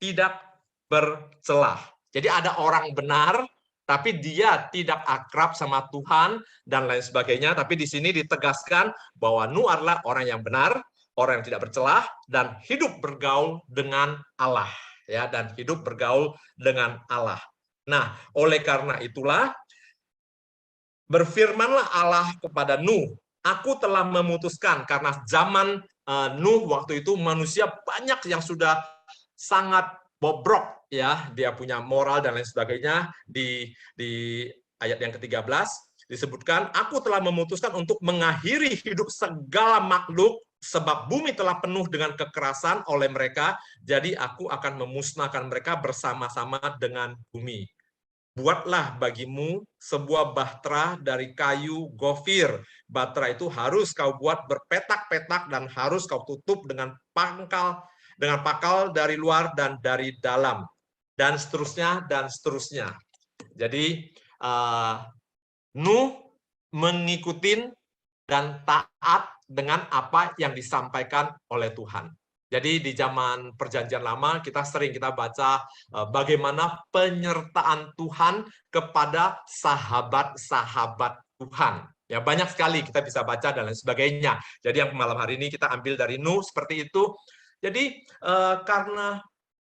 tidak bercelah. Jadi ada orang benar tapi dia tidak akrab sama Tuhan dan lain sebagainya. Tapi di sini ditegaskan bahwa Nuh adalah orang yang benar, orang yang tidak bercelah, dan hidup bergaul dengan Allah. Ya, dan hidup bergaul dengan Allah. Nah, oleh karena itulah, berfirmanlah Allah kepada Nuh, aku telah memutuskan, karena zaman Nuh waktu itu manusia banyak yang sudah sangat bobrok, ya, dia punya moral dan lain sebagainya. Di ayat yang ke-13 disebutkan, aku telah memutuskan untuk mengakhiri hidup segala makhluk sebab bumi telah penuh dengan kekerasan oleh mereka, jadi aku akan memusnahkan mereka bersama-sama dengan bumi. Buatlah bagimu sebuah bahtera dari kayu gofir. Bahtera itu harus kau buat berpetak-petak dan harus kau tutup dengan pakal dari luar dan dari dalam, dan seterusnya dan seterusnya. Jadi Nuh mengikuti dan taat dengan apa yang disampaikan oleh Tuhan. Jadi di zaman Perjanjian Lama kita baca bagaimana penyertaan Tuhan kepada sahabat-sahabat Tuhan. Ya, banyak sekali kita bisa baca dan lain sebagainya. Jadi yang malam hari ini kita ambil dari Nuh seperti itu. Jadi karena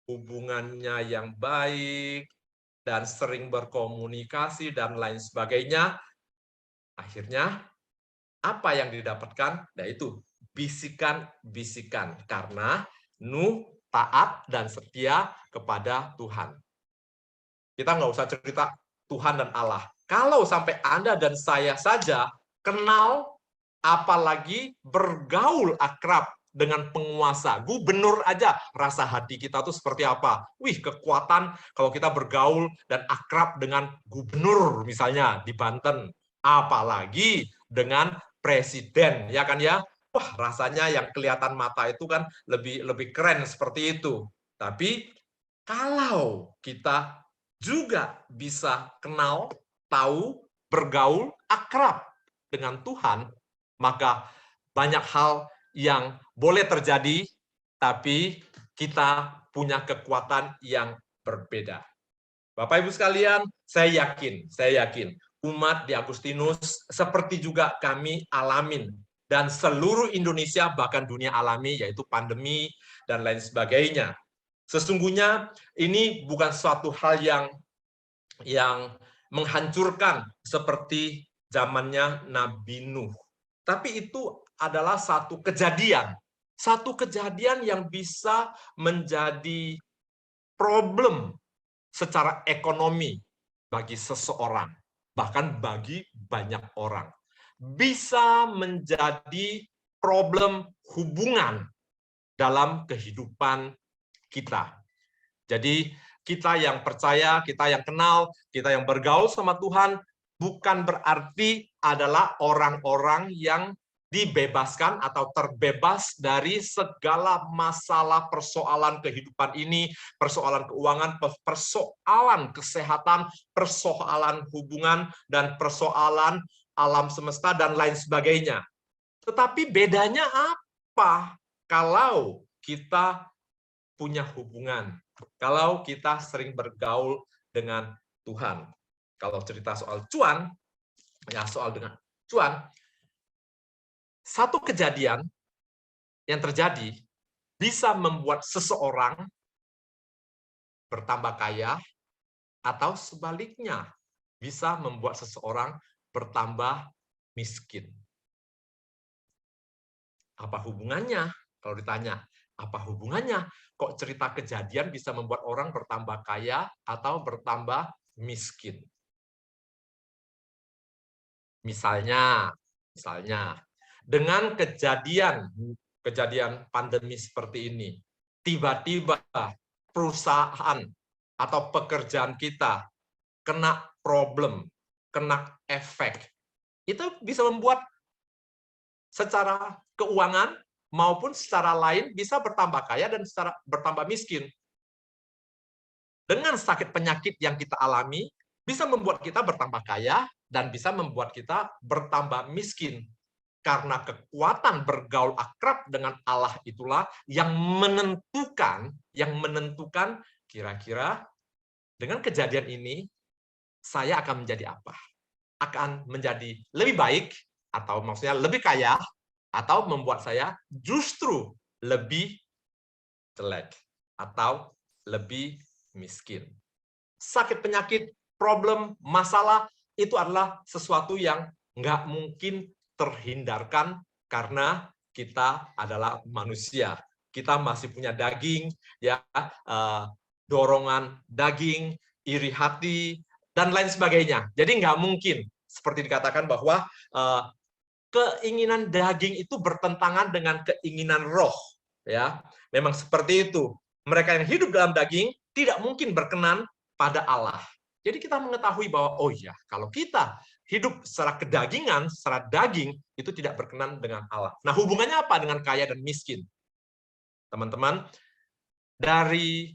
hubungannya yang baik dan sering berkomunikasi dan lain sebagainya, akhirnya apa yang didapatkan? Yaitu bisikan-bisikan, karena Nuh taat dan setia kepada Tuhan. Kita nggak usah cerita Tuhan dan Allah. Kalau sampai Anda dan saya saja kenal, apalagi bergaul akrab dengan penguasa, gubernur aja, rasa hati kita tuh seperti apa? Wih, kekuatan kalau kita bergaul dan akrab dengan gubernur misalnya di Banten, apalagi dengan presiden, ya kan ya? Wah, rasanya yang kelihatan mata itu kan lebih keren seperti itu. Tapi kalau kita juga bisa kenal, tahu, bergaul, akrab dengan Tuhan, maka banyak hal yang boleh terjadi, tapi kita punya kekuatan yang berbeda. Bapak Ibu sekalian, saya yakin umat di Agustinus seperti juga kami alamin, dan seluruh Indonesia bahkan dunia alami, yaitu pandemi dan lain sebagainya. Sesungguhnya ini bukan suatu hal yang menghancurkan seperti zamannya Nabi Nuh. Tapi itu adalah satu kejadian yang bisa menjadi problem secara ekonomi bagi seseorang, bahkan bagi banyak orang. Bisa menjadi problem hubungan dalam kehidupan kita. Jadi kita yang percaya, kita yang kenal, kita yang bergaul sama Tuhan, bukan berarti adalah orang-orang yang dibebaskan atau terbebas dari segala masalah persoalan kehidupan ini, persoalan keuangan, persoalan kesehatan, persoalan hubungan, dan persoalan alam semesta, dan lain sebagainya. Tetapi bedanya apa kalau kita punya hubungan, kalau kita sering bergaul dengan Tuhan? Kalau cerita soal cuan, ya soal dengan cuan, satu kejadian yang terjadi bisa membuat seseorang bertambah kaya, atau sebaliknya bisa membuat seseorang bertambah miskin. Apa hubungannya? Kalau ditanya, apa hubungannya? Kok cerita Kejadian bisa membuat orang bertambah kaya atau bertambah miskin? Misalnya dengan kejadian pandemi seperti ini, tiba-tiba perusahaan atau pekerjaan kita kena problem, kena efek. Itu bisa membuat secara keuangan maupun secara lain bisa bertambah kaya dan secara bertambah miskin. Dengan sakit penyakit yang kita alami, bisa membuat kita bertambah kaya dan bisa membuat kita bertambah miskin. Karena kekuatan bergaul akrab dengan Allah itulah yang menentukan kira-kira dengan kejadian ini saya akan menjadi apa? Akan menjadi lebih baik atau maksudnya lebih kaya atau membuat saya justru lebih jelek atau lebih miskin. Sakit penyakit, problem, masalah itu adalah sesuatu yang nggak mungkin terhindarkan karena kita adalah manusia. Kita masih punya daging, ya, dorongan daging, iri hati, dan lain sebagainya. Jadi nggak mungkin seperti dikatakan bahwa keinginan daging itu bertentangan dengan keinginan roh. Ya, memang seperti itu. Mereka yang hidup dalam daging tidak mungkin berkenan pada Allah. Jadi kita mengetahui bahwa, oh ya, kalau kita hidup secara kedagingan, secara daging, itu tidak berkenan dengan Allah. Nah, hubungannya apa dengan kaya dan miskin? Teman-teman, dari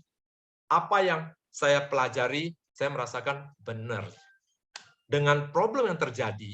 apa yang saya pelajari, saya merasakan benar. Dengan problem yang terjadi,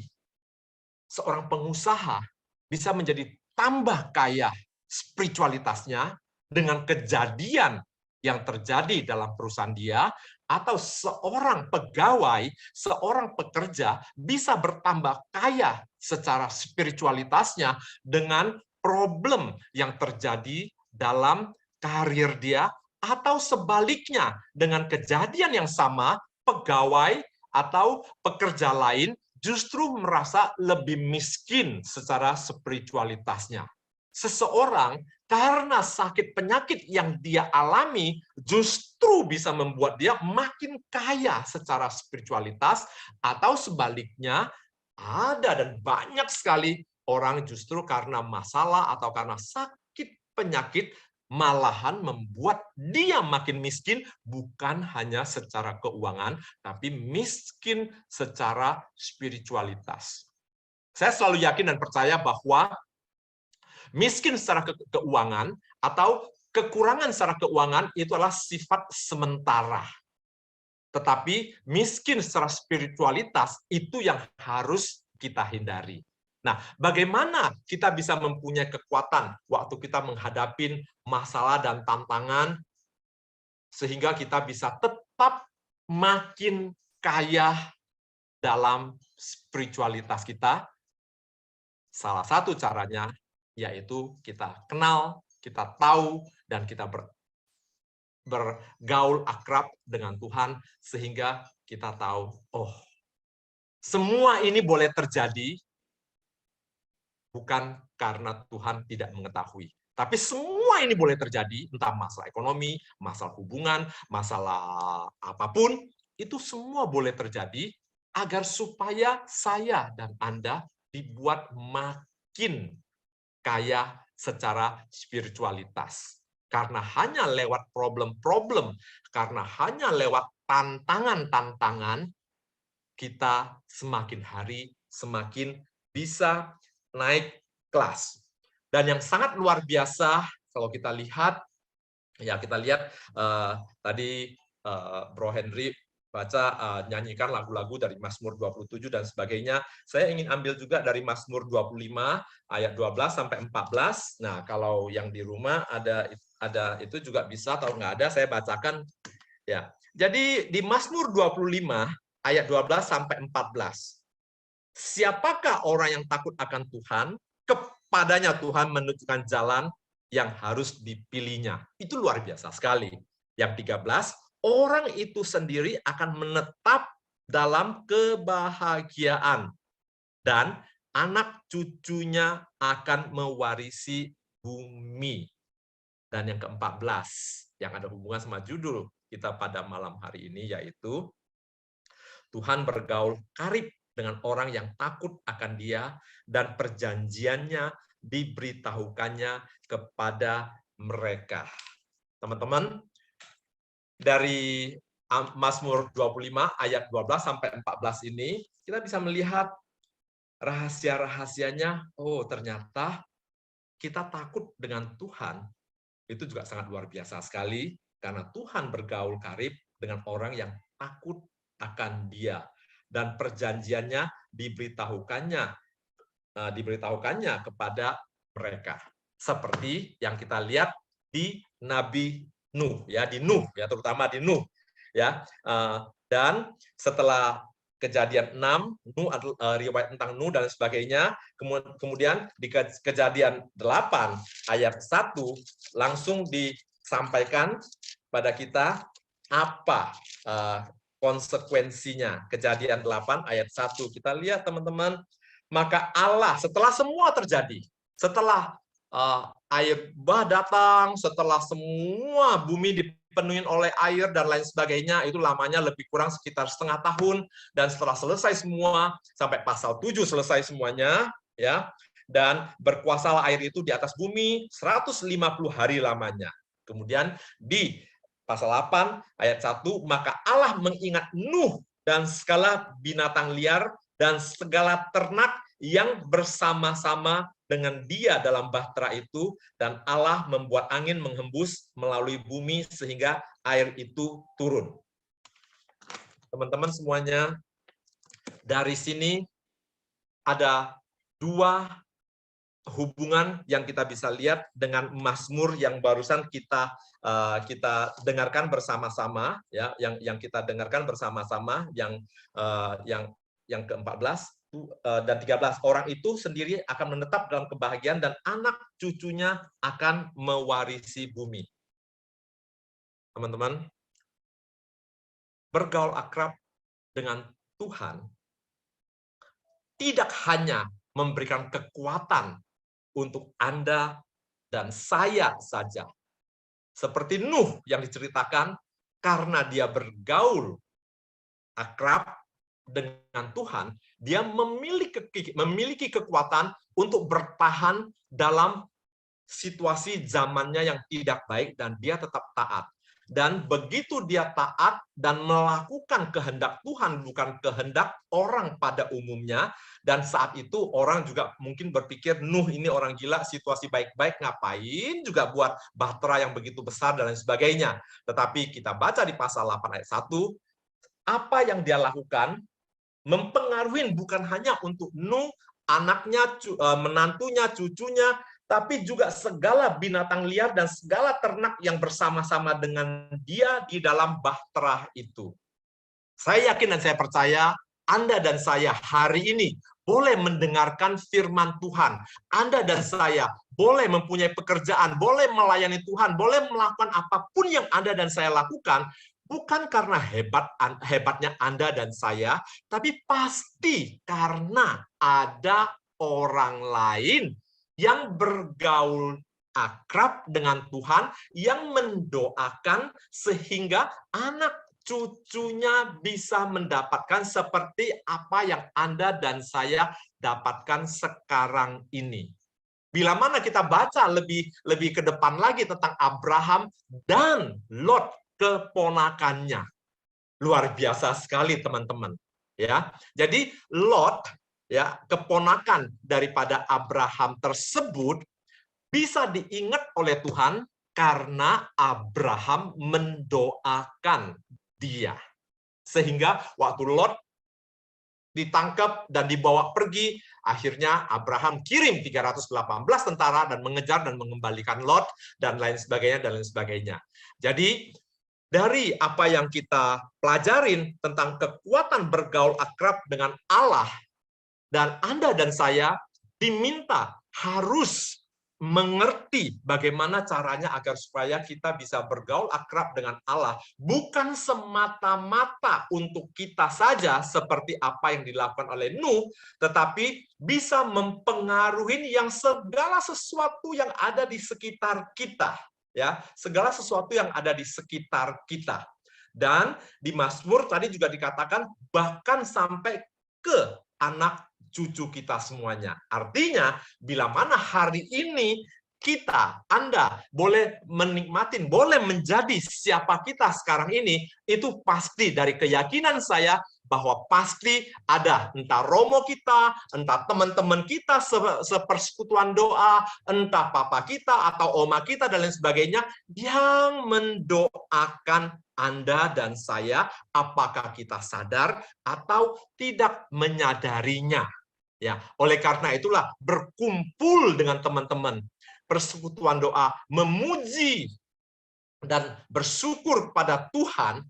seorang pengusaha bisa menjadi tambah kaya spiritualitasnya dengan kejadian yang terjadi dalam perusahaan dia, atau seorang pegawai, seorang pekerja bisa bertambah kaya secara spiritualitasnya dengan problem yang terjadi dalam karir dia, atau sebaliknya dengan kejadian yang sama, pegawai atau pekerja lain justru merasa lebih miskin secara spiritualitasnya. Seseorang karena sakit penyakit yang dia alami justru bisa membuat dia makin kaya secara spiritualitas, atau sebaliknya ada dan banyak sekali orang justru karena masalah atau karena sakit penyakit malahan membuat dia makin miskin, bukan hanya secara keuangan, tapi miskin secara spiritualitas. Saya selalu yakin dan percaya bahwa miskin secara keuangan atau kekurangan secara keuangan itu adalah sifat sementara. Tetapi miskin secara spiritualitas itu yang harus kita hindari. Nah, bagaimana kita bisa mempunyai kekuatan waktu kita menghadapi masalah dan tantangan sehingga kita bisa tetap makin kaya dalam spiritualitas kita? Salah satu caranya yaitu kita kenal, kita tahu, dan kita bergaul akrab dengan Tuhan sehingga kita tahu, oh, semua ini boleh terjadi bukan karena Tuhan tidak mengetahui. Tapi semua ini boleh terjadi, entah masalah ekonomi, masalah hubungan, masalah apapun, itu semua boleh terjadi agar supaya saya dan Anda dibuat makin kaya secara spiritualitas. Karena hanya lewat problem-problem, karena hanya lewat tantangan-tantangan, kita semakin hari semakin bisa naik kelas. Dan yang sangat luar biasa, kalau kita lihat, ya kita lihat tadi Bro Henry baca nyanyikan lagu-lagu dari Mazmur 27 dan sebagainya. Saya ingin ambil juga dari Mazmur 25 ayat 12 sampai 14. Nah, kalau yang di rumah ada itu juga bisa, atau nggak ada saya bacakan ya. Jadi di Mazmur 25 ayat 12 sampai 14. Siapakah orang yang takut akan Tuhan? Kepadanya Tuhan menunjukkan jalan yang harus dipilihnya. Itu luar biasa sekali. Yang 13, orang itu sendiri akan menetap dalam kebahagiaan dan anak cucunya akan mewarisi bumi. Dan yang ke-14, yang ada hubungan sama judul kita pada malam hari ini, yaitu Tuhan bergaul karib dengan orang yang takut akan Dia, dan perjanjiannya diberitahukannya kepada mereka. Teman-teman, dari Mazmur 25 ayat 12 sampai 14 ini, kita bisa melihat rahasia-rahasianya. Oh, ternyata kita takut dengan Tuhan. Itu juga sangat luar biasa sekali, karena Tuhan bergaul karib dengan orang yang takut akan Dia, dan perjanjiannya diberitahukannya kepada mereka, seperti yang kita lihat di Nabi Nuh, ya, di Nuh, ya, terutama di Nuh, ya. Dan setelah Kejadian 6, Nuh, riwayat tentang Nuh dan sebagainya. Kemudian di Kejadian 8 ayat 1 langsung disampaikan pada kita apa konsekuensinya. Kejadian 8 ayat 1. Kita lihat, teman-teman. Maka Allah, setelah semua terjadi, setelah air bah datang, setelah semua bumi dipenuhi oleh air dan lain sebagainya, itu lamanya lebih kurang sekitar setengah tahun. Dan setelah selesai semua, sampai pasal 7 selesai semuanya, ya, dan berkuasalah air itu di atas bumi 150 hari lamanya. Kemudian di pasal 8 ayat 1, maka Allah mengingat Nuh dan segala binatang liar dan segala ternak yang bersama-sama dengan dia dalam bahtera itu, dan Allah membuat angin menghembus melalui bumi sehingga air itu turun. Teman-teman semuanya, dari sini ada dua hubungan yang kita bisa lihat dengan Mazmur yang barusan kita dengarkan bersama-sama, ya, yang kita dengarkan bersama-sama, yang ke-14 dan 13. Orang itu sendiri akan menetap dalam kebahagiaan dan anak cucunya akan mewarisi bumi. Teman-teman, bergaul akrab dengan Tuhan tidak hanya memberikan kekuatan untuk Anda dan saya saja. Seperti Nuh yang diceritakan, karena dia bergaul akrab dengan Tuhan, dia memiliki kekuatan untuk bertahan dalam situasi zamannya yang tidak baik, dan dia tetap taat. Dan begitu dia taat dan melakukan kehendak Tuhan, bukan kehendak orang pada umumnya, dan saat itu orang juga mungkin berpikir, Nuh ini orang gila, situasi baik-baik, ngapain juga buat bahtera yang begitu besar dan lain sebagainya. Tetapi kita baca di pasal 8 ayat 1, apa yang dia lakukan mempengaruhi bukan hanya untuk Nuh, anaknya, menantunya, cucunya, tapi juga segala binatang liar dan segala ternak yang bersama-sama dengan dia di dalam bahtera itu. Saya yakin dan saya percaya Anda dan saya hari ini boleh mendengarkan firman Tuhan. Anda dan saya boleh mempunyai pekerjaan, boleh melayani Tuhan, boleh melakukan apapun yang Anda dan saya lakukan, bukan karena hebatnya Anda dan saya, tapi pasti karena ada orang lain yang bergaul akrab dengan Tuhan, yang mendoakan sehingga anak cucunya bisa mendapatkan seperti apa yang Anda dan saya dapatkan sekarang ini. Bila mana kita baca lebih ke depan lagi tentang Abraham dan Lot, keponakannya, luar biasa sekali, teman-teman. Ya, jadi Lot, ya, keponakan daripada Abraham tersebut bisa diingat oleh Tuhan karena Abraham mendoakan dia. Sehingga waktu Lot ditangkap dan dibawa pergi, akhirnya Abraham kirim 318 tentara dan mengejar dan mengembalikan Lot dan lain sebagainya. Jadi dari apa yang kita pelajarin tentang kekuatan bergaul akrab dengan Allah, dan Anda dan saya diminta harus mengerti bagaimana caranya agar supaya kita bisa bergaul akrab dengan Allah, bukan semata-mata untuk kita saja seperti apa yang dilakukan oleh Nuh, tetapi bisa mempengaruhi yang segala sesuatu yang ada di sekitar kita, ya, segala sesuatu yang ada di sekitar kita. Dan di Mazmur tadi juga dikatakan bahkan sampai ke anak cucu kita semuanya. Artinya, bila mana hari ini kita, Anda, boleh menikmatin, boleh menjadi siapa kita sekarang ini, itu pasti dari keyakinan saya bahwa pasti ada entah romo kita, entah teman-teman kita sepersekutuan doa, entah papa kita atau oma kita dan lain sebagainya yang mendoakan Anda dan saya, apakah kita sadar atau tidak menyadarinya. Ya, oleh karena itulah berkumpul dengan teman-teman persekutuan doa, memuji dan bersyukur pada Tuhan,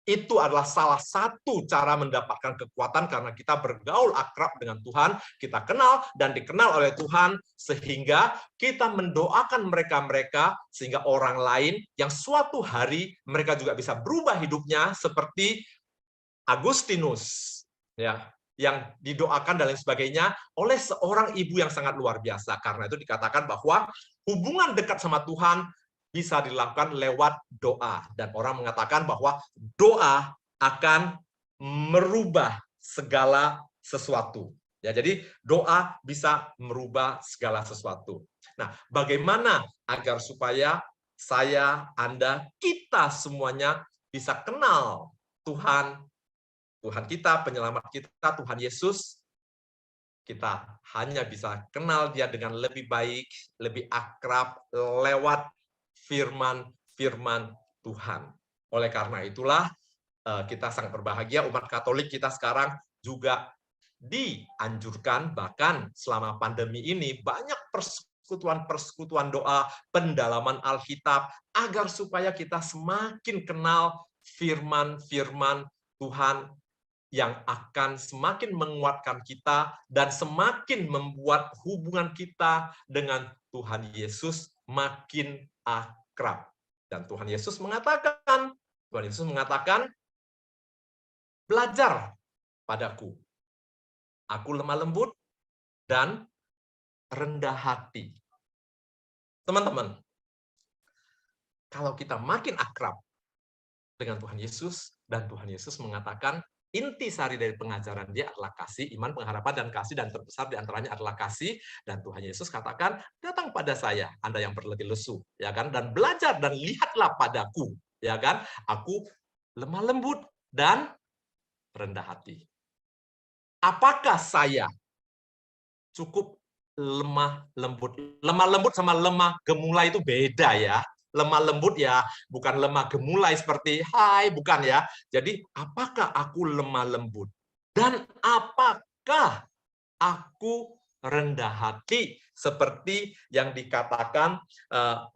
itu adalah salah satu cara mendapatkan kekuatan karena kita bergaul akrab dengan Tuhan, kita kenal dan dikenal oleh Tuhan, sehingga kita mendoakan mereka-mereka, sehingga orang lain yang suatu hari mereka juga bisa berubah hidupnya seperti Agustinus, ya, yang didoakan dan lain sebagainya oleh seorang ibu yang sangat luar biasa. Karena itu dikatakan bahwa hubungan dekat sama Tuhan bisa dilakukan lewat doa. Dan orang mengatakan bahwa doa akan merubah segala sesuatu. Ya, jadi doa bisa merubah segala sesuatu. Nah, bagaimana agar supaya saya, Anda, kita semuanya bisa kenal Tuhan, Tuhan kita, penyelamat kita, Tuhan Yesus, kita hanya bisa kenal Dia dengan lebih baik, lebih akrab lewat firman-firman Tuhan. Oleh karena itulah kita sangat berbahagia, umat Katolik kita sekarang juga dianjurkan, bahkan selama pandemi ini banyak persekutuan-persekutuan doa, pendalaman Alkitab, agar supaya kita semakin kenal firman-firman Tuhan yang akan semakin menguatkan kita dan semakin membuat hubungan kita dengan Tuhan Yesus makin akrab. Dan Tuhan Yesus mengatakan, belajar padaku. Aku lemah lembut dan rendah hati. Teman-teman, kalau kita makin akrab dengan Tuhan Yesus, dan Tuhan Yesus mengatakan, intisari dari pengajaran Dia adalah kasih, iman, pengharapan, dan kasih, dan terbesar di antaranya adalah kasih. Dan Tuhan Yesus katakan, datang pada saya, Anda yang berletih lesu, ya kan, dan belajar dan lihatlah padaku, ya kan, aku lemah lembut dan rendah hati. Apakah saya cukup lemah lembut? Lemah lembut sama lemah gemulai itu beda ya. Lemah lembut ya bukan lemah gemulai seperti hai, bukan ya. Jadi apakah aku lemah lembut? Dan apakah aku rendah hati seperti yang dikatakan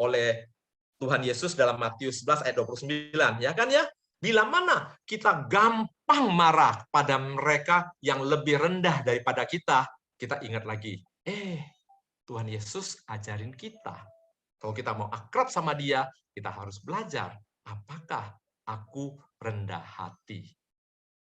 oleh Tuhan Yesus dalam Matius 11 ayat 29, ya kan ya? Bila mana kita gampang marah pada mereka yang lebih rendah daripada kita, kita ingat lagi, Tuhan Yesus ajarin kita. Kalau kita mau akrab sama Dia, kita harus belajar, apakah aku rendah hati?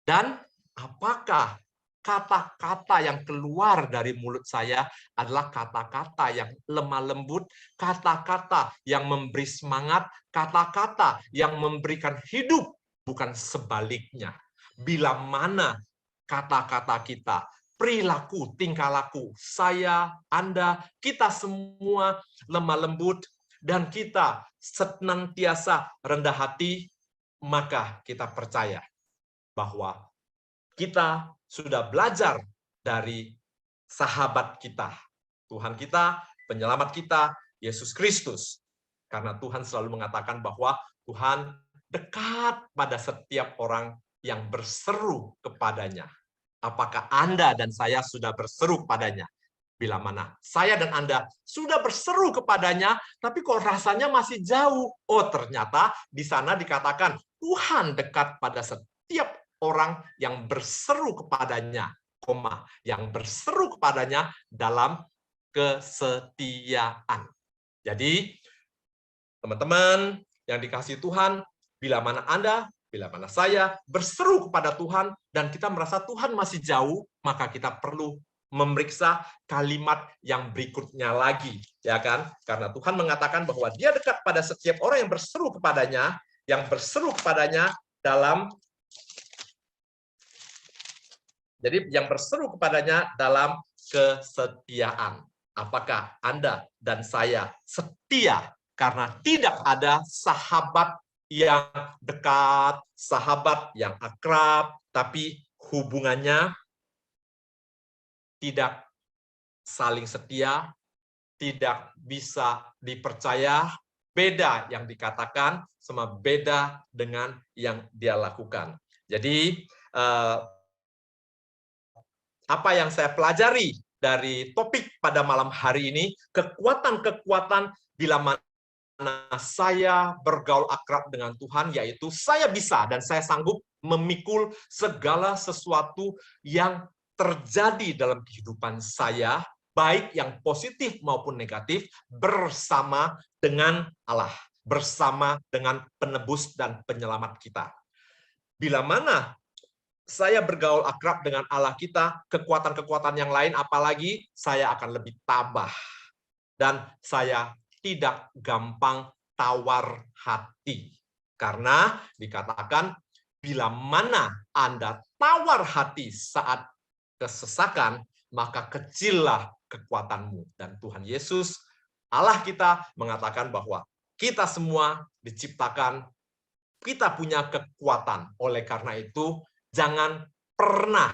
Dan apakah kata-kata yang keluar dari mulut saya adalah kata-kata yang lemah lembut, kata-kata yang memberi semangat, kata-kata yang memberikan hidup, bukan sebaliknya. Bila mana kata-kata kita, perilaku, tingkah laku, saya, Anda, kita semua lemah lembut, dan kita senantiasa rendah hati, maka kita percaya bahwa kita sudah belajar dari sahabat kita, Tuhan kita, penyelamat kita, Yesus Kristus. Karena Tuhan selalu mengatakan bahwa Tuhan dekat pada setiap orang yang berseru kepadanya. Apakah Anda dan saya sudah berseru kepadanya? Bila mana saya dan Anda sudah berseru kepadanya, tapi kok rasanya masih jauh. Oh, ternyata di sana dikatakan Tuhan dekat pada setiap orang yang berseru kepadanya, yang berseru kepadanya dalam kesetiaan. Jadi, teman-teman yang dikasihi Tuhan, bila mana Anda, bila mana saya berseru kepada Tuhan dan kita merasa Tuhan masih jauh, maka kita perlu memeriksa kalimat yang berikutnya lagi, ya kan? Karena Tuhan mengatakan bahwa Dia dekat pada setiap orang yang berseru kepadanya, yang berseru kepadanya dalam kesetiaan. Apakah Anda dan saya setia? Karena tidak ada sahabat yang dekat, sahabat yang akrab, tapi hubungannya tidak saling setia, tidak bisa dipercaya, beda yang dikatakan, sama beda dengan yang dia lakukan. Jadi, apa yang saya pelajari dari topik pada malam hari ini, kekuatan-kekuatan bila mana saya bergaul akrab dengan Tuhan, yaitu saya bisa dan saya sanggup memikul segala sesuatu yang terjadi dalam kehidupan saya, baik yang positif maupun negatif, bersama dengan Allah, bersama dengan penebus dan penyelamat kita. Bila mana saya bergaul akrab dengan Allah kita, kekuatan-kekuatan yang lain apalagi, saya akan lebih tabah. Dan saya tidak gampang tawar hati. Karena dikatakan, bila mana Anda tawar hati saat kesesakan, maka kecillah kekuatanmu. Dan Tuhan Yesus, Allah kita, mengatakan bahwa kita semua diciptakan, kita punya kekuatan. Oleh karena itu, jangan pernah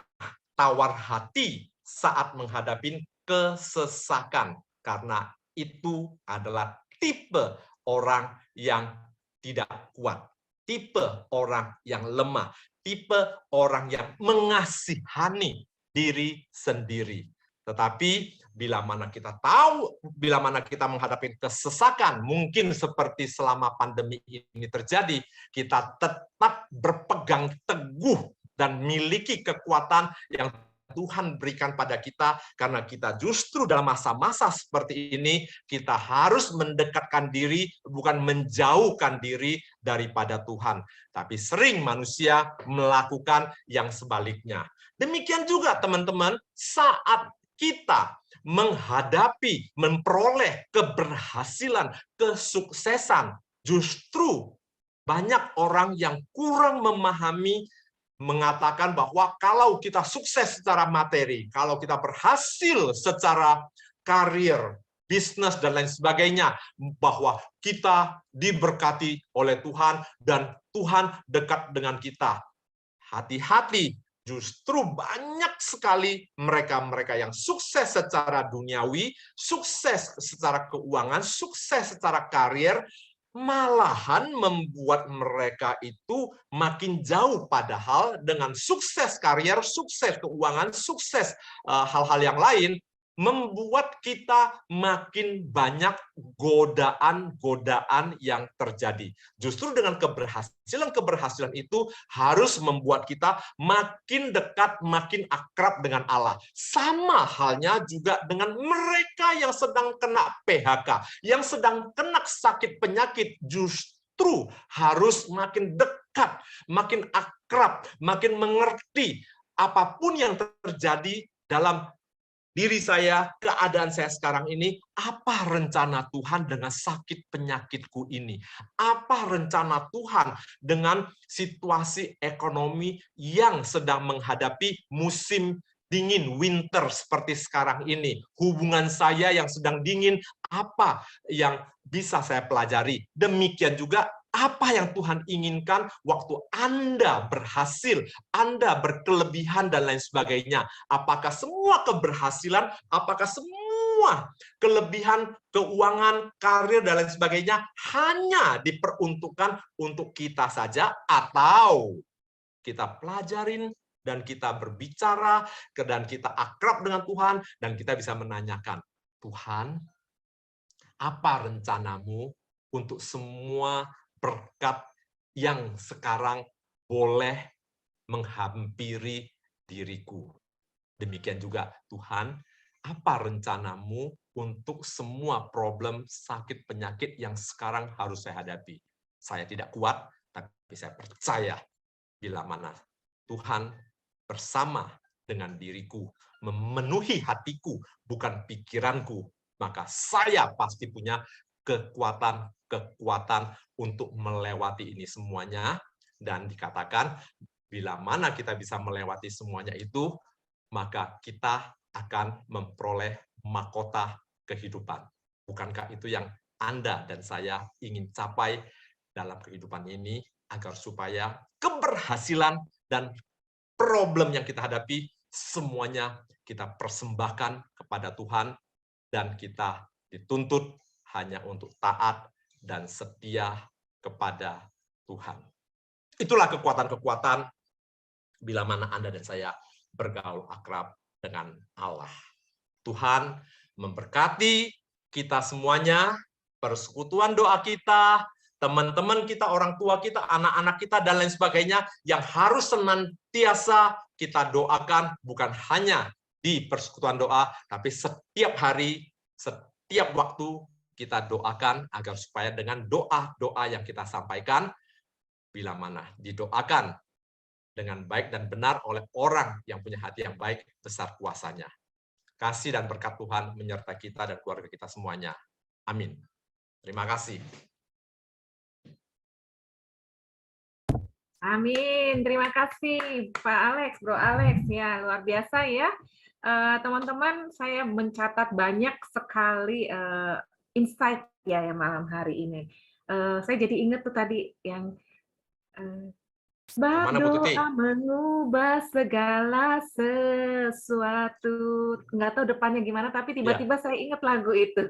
tawar hati saat menghadapi kesesakan. Karena itu adalah tipe orang yang tidak kuat, tipe orang yang lemah, tipe orang yang mengasihani diri sendiri. Tetapi bila mana kita tahu, bila mana kita menghadapi kesesakan, mungkin seperti selama pandemi ini terjadi, kita tetap berpegang teguh dan miliki kekuatan yang Tuhan berikan pada kita, karena kita justru dalam masa-masa seperti ini, kita harus mendekatkan diri, bukan menjauhkan diri daripada Tuhan. Tapi sering manusia melakukan yang sebaliknya. Demikian juga teman-teman, saat kita menghadapi, memperoleh keberhasilan, kesuksesan, justru banyak orang yang kurang memahami, mengatakan bahwa kalau kita sukses secara materi, kalau kita berhasil secara karir, bisnis, dan lain sebagainya, bahwa kita diberkati oleh Tuhan dan Tuhan dekat dengan kita. Hati-hati, justru banyak sekali mereka-mereka yang sukses secara duniawi, sukses secara keuangan, sukses secara karir, malahan membuat mereka itu makin jauh, padahal dengan sukses karier, sukses keuangan, sukses hal-hal yang lain, membuat kita makin banyak godaan-godaan yang terjadi. Justru dengan keberhasilan itu harus membuat kita makin dekat, makin akrab dengan Allah. Sama halnya juga dengan mereka yang sedang kena PHK, yang sedang kena sakit penyakit, justru harus makin dekat, makin akrab, makin mengerti apapun yang terjadi dalam diri saya, keadaan saya sekarang ini, apa rencana Tuhan dengan sakit penyakitku ini? Apa rencana Tuhan dengan situasi ekonomi yang sedang menghadapi musim dingin, winter seperti sekarang ini? Hubungan saya yang sedang dingin, apa yang bisa saya pelajari? Demikian juga apa yang Tuhan inginkan waktu Anda berhasil, Anda berkelebihan, dan lain sebagainya. Apakah semua keberhasilan, apakah semua kelebihan, keuangan, karir, dan lain sebagainya hanya diperuntukkan untuk kita saja, atau kita pelajarin dan kita berbicara, dan kita akrab dengan Tuhan, dan kita bisa menanyakan, Tuhan, apa rencanamu untuk semua berkat yang sekarang boleh menghampiri diriku? Demikian juga, Tuhan, apa rencanamu untuk semua problem sakit penyakit yang sekarang harus saya hadapi. Saya tidak kuat, tapi saya percaya bila mana Tuhan bersama dengan diriku, memenuhi hatiku, bukan pikiranku, maka saya pasti punya kekuatan untuk melewati ini semuanya. Dan dikatakan, bila mana kita bisa melewati semuanya itu, maka kita akan memperoleh mahkota kehidupan. Bukankah itu yang Anda dan saya ingin capai dalam kehidupan ini, agar supaya keberhasilan dan problem yang kita hadapi, semuanya kita persembahkan kepada Tuhan, dan kita dituntut hanya untuk taat dan setia kepada Tuhan. Itulah kekuatan-kekuatan bila mana Anda dan saya bergaul akrab dengan Allah. Tuhan memberkati kita semuanya, persekutuan doa kita, teman-teman kita, orang tua kita, anak-anak kita, dan lain sebagainya, yang harus senantiasa kita doakan, bukan hanya di persekutuan doa, tapi setiap hari, setiap waktu kita doakan, agar supaya dengan doa-doa yang kita sampaikan, bila mana didoakan dengan baik dan benar oleh orang yang punya hati yang baik, besar kuasanya. Kasih dan berkat Tuhan menyertai kita dan keluarga kita semuanya. Amin. Terima kasih. Amin. Terima kasih Pak Alex, Bro Alex. Ya, luar biasa ya. Teman-teman, saya mencatat banyak sekali insight ya yang malam hari ini. Saya jadi ingat tuh tadi yang sebab doa mengubah segala sesuatu. Nggak tahu depannya gimana, tapi tiba-tiba saya ingat lagu itu.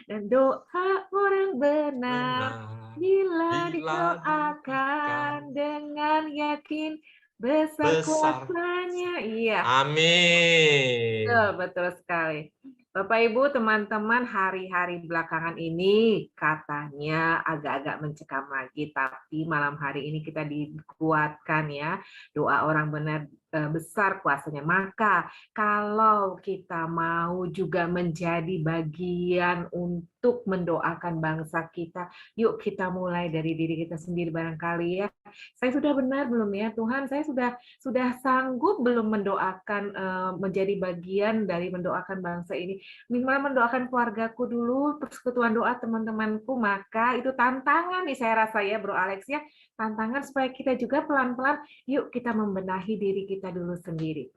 Dan doa orang benar, bila didoakan dengan yakin, besar kuasanya. Iya. Amin. Betul sekali. Bapak Ibu, teman-teman, hari-hari belakangan ini katanya agak-agak mencekam lagi, tapi malam hari ini kita dikuatkan ya, doa orang benar besar kuasanya. Maka kalau kita mau juga menjadi bagian untuk mendoakan bangsa kita, yuk kita mulai dari diri kita sendiri barangkali ya. Saya sudah benar belum ya Tuhan? Saya sudah sanggup belum mendoakan, menjadi bagian dari mendoakan bangsa ini? Minimal mendoakan keluargaku dulu, persekutuan doa teman-temanku, maka itu tantangan nih saya rasa ya Bro Alex ya, tantangan supaya kita juga pelan-pelan, yuk kita membenahi diri kita dulu sendiri.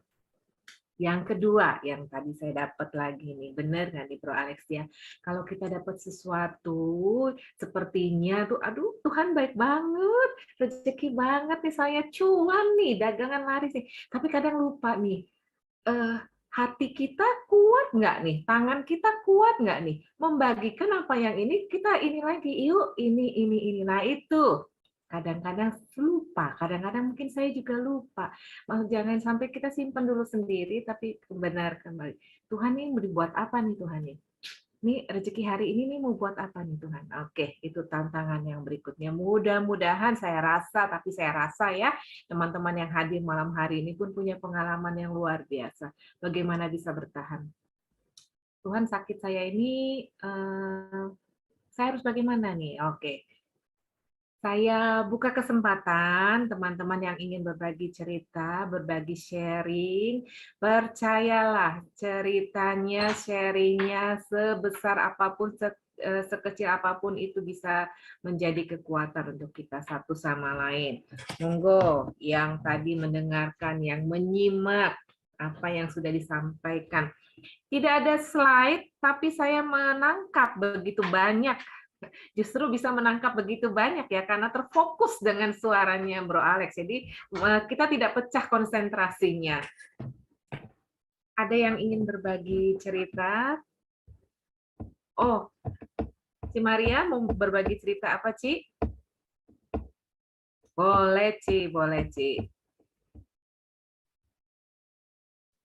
Yang kedua, yang tadi saya dapat lagi nih, benar nggak nih Bro Alex ya, kalau kita dapat sesuatu, sepertinya tuh, aduh Tuhan baik banget, rezeki banget nih saya, cuan nih, dagangan laris nih, tapi kadang lupa nih, hati kita kuat nggak nih? Tangan kita kuat nggak nih? Membagikan apa yang ini, kita ini lagi, yuk ini. Nah itu, kadang-kadang lupa, kadang-kadang mungkin saya juga lupa. Jangan sampai kita simpan dulu sendiri, tapi benar kembali. Tuhan ini berbuat apa nih Tuhan ini? Nih rezeki hari ini nih mau buat apa nih Tuhan? Oke, itu tantangan yang berikutnya. Mudah-mudahan saya rasa ya, teman-teman yang hadir malam hari ini pun punya pengalaman yang luar biasa. Bagaimana bisa bertahan? Tuhan, sakit saya ini, saya harus bagaimana nih? Oke. Saya buka kesempatan teman-teman yang ingin berbagi cerita, berbagi sharing. Percayalah ceritanya, sharingnya sebesar apapun, sekecil apapun itu bisa menjadi kekuatan untuk kita satu sama lain. Monggo yang tadi mendengarkan, yang menyimak apa yang sudah disampaikan. Tidak ada slide, tapi saya menangkap begitu banyak. Justru bisa menangkap begitu banyak ya, karena terfokus dengan suaranya Bro Alex. Jadi kita tidak pecah konsentrasinya. Ada yang ingin berbagi cerita? Oh, Ci Maria mau berbagi cerita apa, Ci? Boleh, Ci, boleh, Ci.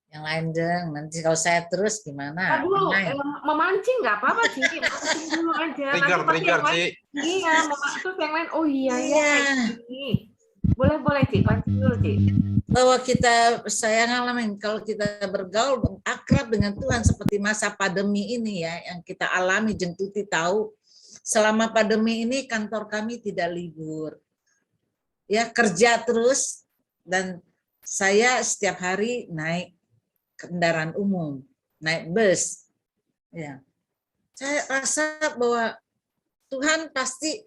Yang lain dong, nanti kalau saya terus gimana? Aduh, memancing nggak apa-apa sih, memancing dulu aja. Trigger, Ci. Iya, terus yang lain, oh iya. Ini. Boleh, Ci. Pancing dulu, Ci. Bahwa saya ngalamin kalau kita bergaul akrab dengan Tuhan seperti masa pandemi ini ya, yang kita alami. Jentuti tahu, selama pandemi ini kantor kami tidak libur. Ya, kerja terus, dan saya setiap hari naik kendaraan umum, naik bus. Ya. Saya rasa bahwa Tuhan pasti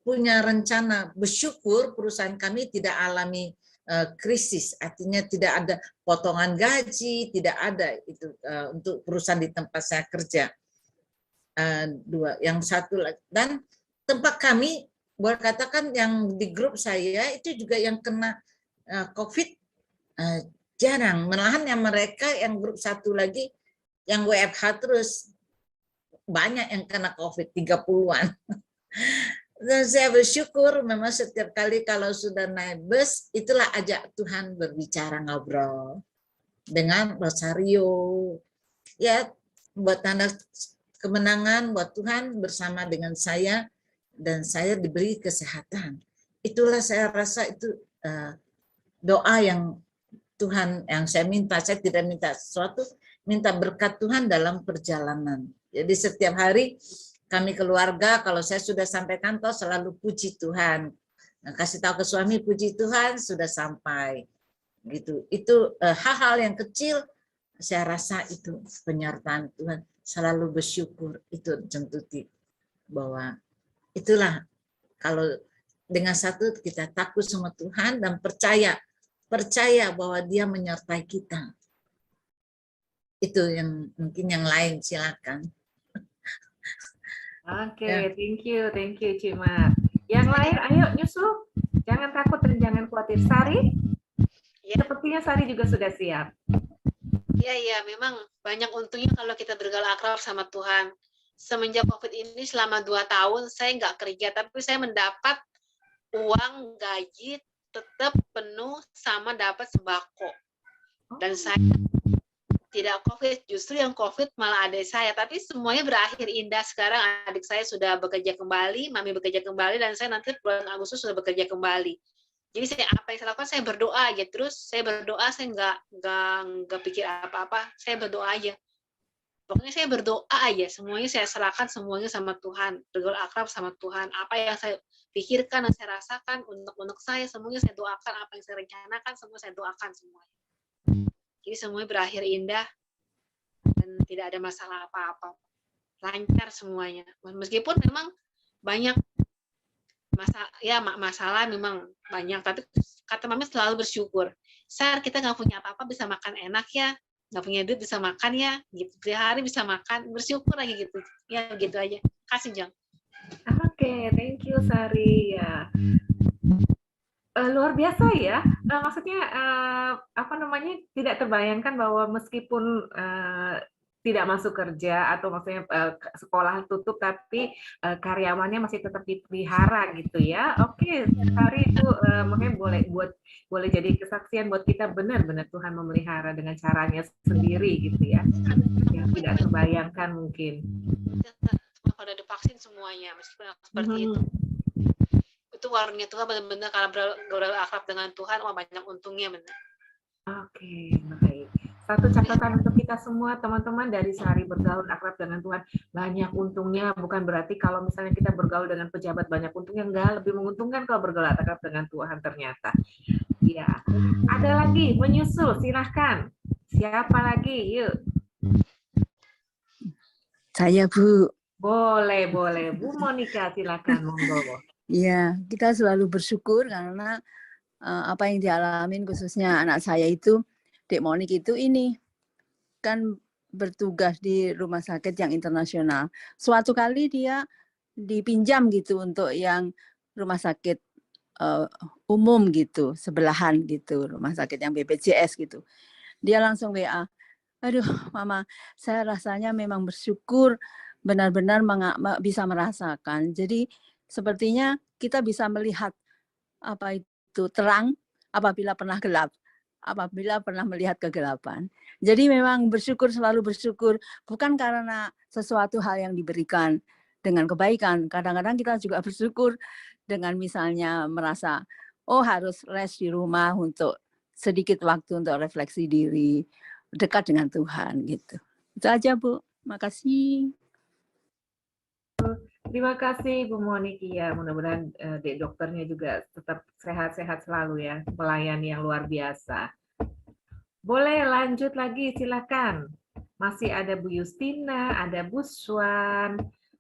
punya rencana. Bersyukur perusahaan kami tidak alami krisis, artinya tidak ada potongan gaji, tidak ada itu untuk perusahaan di tempat saya kerja. Dua, yang satu lagi, dan tempat kami, boleh katakan yang di grup saya itu juga yang kena COVID jarang, malahan yang mereka yang grup satu lagi yang WFH terus banyak yang kena COVID 30-an. Dan saya bersyukur memang setiap kali kalau sudah naik bus, itulah ajak Tuhan berbicara, ngobrol dengan Rosario. Ya, buat tanda kemenangan buat Tuhan bersama dengan saya, dan saya diberi kesehatan. Itulah saya rasa itu doa yang Tuhan yang saya minta. Saya tidak minta sesuatu, minta berkat Tuhan dalam perjalanan. Jadi setiap hari kami keluarga, kalau saya sudah sampai kantor selalu puji Tuhan. Nah, kasih tahu ke suami, puji Tuhan sudah sampai. Gitu. Itu hal-hal yang kecil, saya rasa itu penyertaan Tuhan. Selalu bersyukur, itu Jentuti. Bahwa itulah, kalau dengan satu kita takut sama Tuhan dan percaya bahwa Dia menyertai kita. Itu yang mungkin yang lain, silakan. Oke, thank you, Cima. Yang lain, ayo nyusul. Jangan takut dan jangan khawatir. Sari? Ya. Sepertinya Sari juga sudah siap. Iya, memang banyak untungnya kalau kita bergaul akrab sama Tuhan. Semenjak COVID ini selama 2 tahun saya nggak kerja, tapi saya mendapat uang gaji tetap penuh sama dapat sembako. Dan saya tidak COVID, justru yang COVID malah adik saya. Tapi semuanya berakhir indah. Sekarang adik saya sudah bekerja kembali, mami bekerja kembali, dan saya nanti bulan Agustus sudah bekerja kembali. Jadi apa yang saya lakukan, saya berdoa aja. Terus saya berdoa, saya nggak pikir apa-apa, saya berdoa aja. Pokoknya saya berdoa aja, semuanya saya serahkan semuanya sama Tuhan, bergaul akrab sama Tuhan. Apa yang saya pikirkan dan saya rasakan, untuk saya semuanya saya doakan, apa yang saya rencanakan semua saya doakan semuanya. Jadi semuanya berakhir indah dan tidak ada masalah apa-apa, lancar semuanya. Meskipun memang banyak masalah memang banyak, tapi kata mami selalu bersyukur. Sar, kita nggak punya apa-apa bisa makan enak ya, nggak punya duit bisa makan ya, gitu. Tiap hari bisa makan, bersyukur lagi gitu. Ya gitu aja. Kasih Jang. Oke, thank you Sari ya. Luar biasa ya. Maksudnya tidak terbayangkan bahwa meskipun tidak masuk kerja atau maksudnya sekolah tutup tapi karyawannya masih tetap dipelihara gitu ya. Oke, Sari itu makanya boleh jadi kesaksian buat kita, benar-benar Tuhan memelihara dengan caranya sendiri gitu ya. Yang tidak terbayangkan mungkin. Kalau udah divaksin semuanya, meskipun seperti itu. Itu warungnya Tuhan benar-benar, kalau bergaul akrab dengan Tuhan, banyak untungnya benar. Oke, baik. Satu catatan untuk kita semua teman-teman dari Sari bergaul akrab dengan Tuhan, banyak untungnya. Bukan berarti kalau misalnya kita bergaul dengan pejabat banyak untungnya, enggak, lebih menguntungkan kalau bergaul akrab dengan Tuhan ternyata. Ya, ada lagi menyusul, silahkan. Siapa lagi? Yuk. Saya Bu. Boleh. Bu Monica, silakan monggo. Iya, kita selalu bersyukur karena apa yang dialamin khususnya anak saya itu, Dek Monik itu ini kan bertugas di rumah sakit yang internasional. Suatu kali dia dipinjam gitu untuk yang rumah sakit umum gitu, sebelahan gitu, rumah sakit yang BPJS gitu. Dia langsung WA, aduh Mama, saya rasanya memang bersyukur, benar-benar bisa merasakan. Jadi sepertinya kita bisa melihat apa itu terang apabila pernah gelap, apabila pernah melihat kegelapan. Jadi memang bersyukur, selalu bersyukur, bukan karena sesuatu hal yang diberikan dengan kebaikan. Kadang-kadang kita juga bersyukur dengan misalnya merasa, oh harus rest di rumah untuk sedikit waktu untuk refleksi diri, dekat dengan Tuhan gitu. Itu aja Bu, makasih. Terima kasih Bu Moniki ya, mudah-mudahan dek dokternya juga tetap sehat-sehat selalu ya, melayani yang luar biasa. Boleh lanjut lagi, silakan. Masih ada Bu Justina, ada Bu Swan,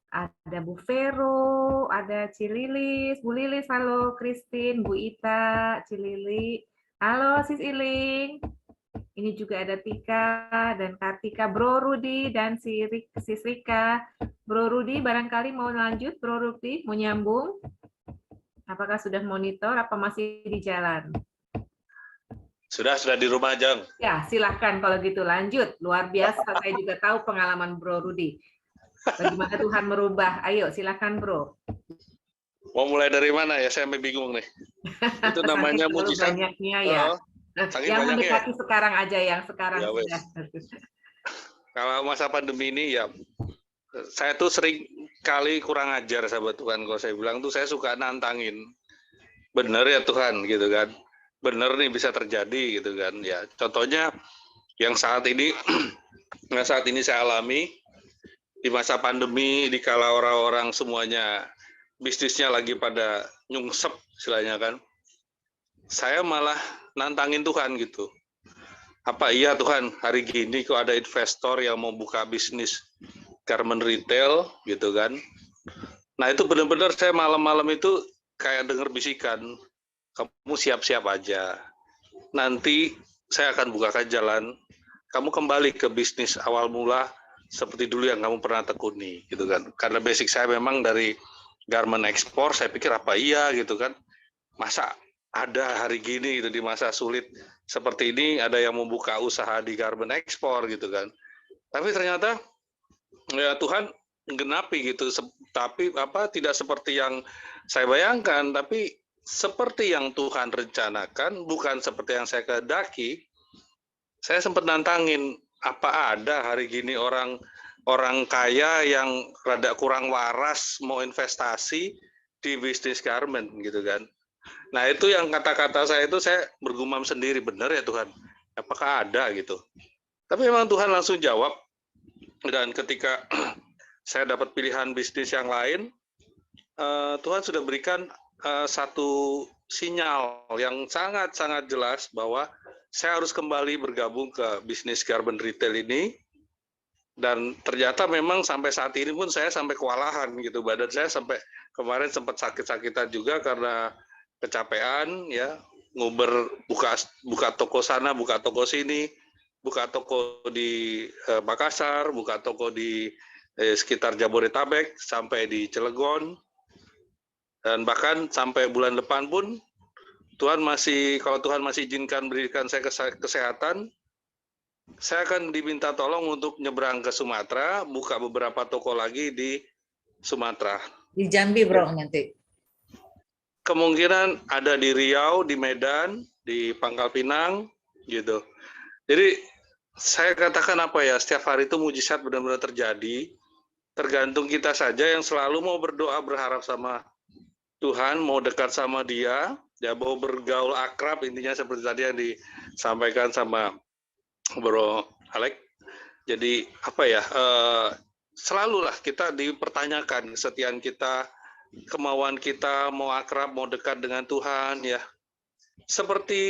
ada Bu Vero, ada Cililis, Bu Lilis, halo Christine, Bu Ita, Cilili, halo Sis Iling. Ini juga ada Tika dan Kartika, Bro Rudi dan Sis Rika. Bro Rudi, barangkali mau lanjut, Bro Rudi, mau nyambung? Apakah sudah monitor, apa masih di jalan? Sudah di rumah, Jeng. Ya, silahkan kalau gitu lanjut. Luar biasa, saya juga tahu pengalaman Bro Rudi. Bagaimana Tuhan merubah. Ayo, silahkan Bro. Mau mulai dari mana ya? Saya bingung nih. Itu namanya mujizat. Banyaknya ya. Yang mendekati sekarang aja, yang sekarang ya, sudah. Kalau masa pandemi ini ya, saya tuh sering kali kurang ajar sahabat Tuhan. Kalau saya bilang tuh saya suka nantangin. Bener ya Tuhan gitu kan. Bener nih bisa terjadi gitu kan. Ya contohnya yang saat ini saya alami di masa pandemi, di kala orang-orang semuanya bisnisnya lagi pada nyungsep istilahnya kan. Saya malah nantangin Tuhan gitu. Apa iya Tuhan hari gini kok ada investor yang mau buka bisnis garment retail gitu kan. Nah itu benar-benar saya malam-malam itu kayak dengar bisikan, kamu siap-siap aja. Nanti saya akan bukakan jalan, kamu kembali ke bisnis awal mula seperti dulu yang kamu pernah tekuni gitu kan. Karena basic saya memang dari garment ekspor, saya pikir apa iya gitu kan. Masa ada hari gini gitu di masa sulit seperti ini ada yang membuka usaha di garment ekspor gitu kan. Tapi ternyata ya Tuhan menggenapi gitu, tapi tidak seperti yang saya bayangkan, tapi seperti yang Tuhan rencanakan, bukan seperti yang saya kehendaki. Saya sempat nantangin, apa ada hari gini orang kaya yang rada kurang waras mau investasi di bisnis garment gitu kan. Nah itu yang kata-kata saya itu saya bergumam sendiri, benar ya Tuhan, apakah ada gitu. Tapi memang Tuhan langsung jawab, dan ketika saya dapat pilihan bisnis yang lain, Tuhan sudah berikan satu sinyal yang sangat-sangat jelas bahwa saya harus kembali bergabung ke bisnis garment retail ini. Dan ternyata memang sampai saat ini pun saya sampai kewalahan gitu, badan saya sampai kemarin sempat sakit-sakitan juga karena kecapean ya, nguber buka toko sana, buka toko sini, buka toko di Makassar, buka toko di sekitar Jabodetabek sampai di Cilegon, dan bahkan sampai bulan depan pun kalau Tuhan masih izinkan berikan saya kesehatan, saya akan diminta tolong untuk nyebrang ke Sumatera, buka beberapa toko lagi di Sumatera. Di Jambi Bro nanti. Kemungkinan ada di Riau, di Medan, di Pangkal Pinang, gitu. Jadi saya katakan apa ya, setiap hari itu mujizat benar-benar terjadi. Tergantung kita saja yang selalu mau berdoa, berharap sama Tuhan, mau dekat sama Dia, ya mau bergaul akrab, intinya seperti tadi yang disampaikan sama Bro Alek. Jadi apa ya, selalulah kita dipertanyakan kesetiaan kita, kemauan kita mau akrab, mau dekat dengan Tuhan ya. Seperti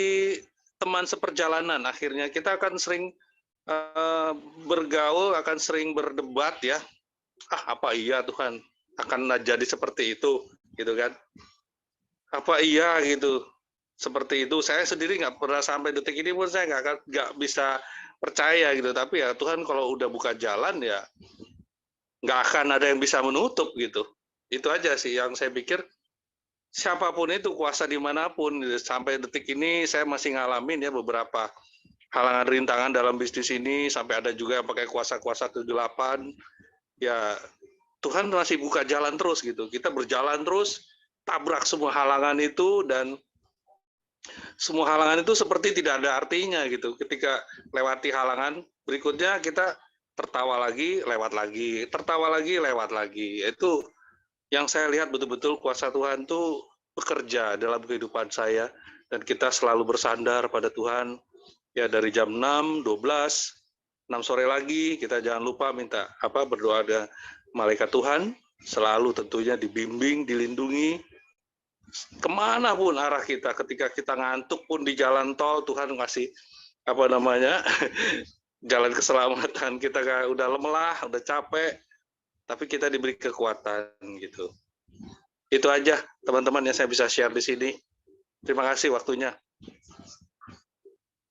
teman seperjalanan, akhirnya kita akan sering bergaul, akan sering berdebat ya. Apa iya Tuhan akan jadi seperti itu gitu kan. Apa iya gitu. Seperti itu, saya sendiri nggak pernah sampai detik ini pun saya nggak bisa percaya gitu. Tapi ya Tuhan kalau udah buka jalan ya nggak akan ada yang bisa menutup gitu. Itu aja sih yang saya pikir, siapapun itu kuasa dimanapun, sampai detik ini saya masih ngalamin ya beberapa halangan rintangan dalam bisnis ini, sampai ada juga yang pakai kuasa-kuasa 78, ya Tuhan masih buka jalan terus gitu, kita berjalan terus, tabrak semua halangan itu, dan semua halangan itu seperti tidak ada artinya gitu, ketika lewati halangan, berikutnya kita tertawa lagi, lewat lagi, tertawa lagi, lewat lagi, itu yang saya lihat betul-betul kuasa Tuhan tuh bekerja dalam kehidupan saya, dan kita selalu bersandar pada Tuhan. Ya, dari jam 6, 12, 6 sore lagi, kita jangan lupa minta berdoa ada malaikat Tuhan, selalu tentunya dibimbing, dilindungi, kemanapun arah kita, ketika kita ngantuk pun di jalan tol, Tuhan ngasih jalan keselamatan. Kita udah lelah, udah capek, tapi kita diberi kekuatan gitu. Itu aja teman-teman yang saya bisa share di sini. Terima kasih waktunya.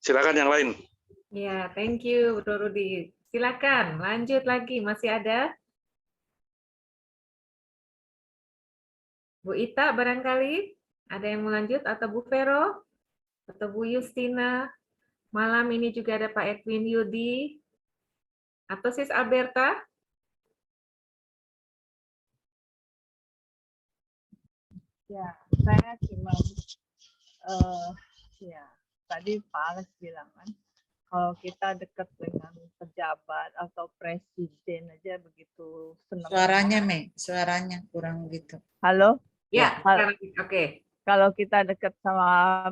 Silakan yang lain. Ya, thank you, Bro Rudi. Silakan, lanjut lagi. Masih ada? Bu Ita barangkali? Ada yang mau lanjut? Atau Bu Vero? Atau Bu Justina? Malam ini juga ada Pak Edwin Yudi. Atau Sis Alberta? Ya, saya cuma ya tadi Pak Alex bilang kan, kalau kita dekat dengan pejabat atau presiden aja begitu senang. Suaranya kurang gitu. Halo? Ya, oke. Kalau kita dekat sama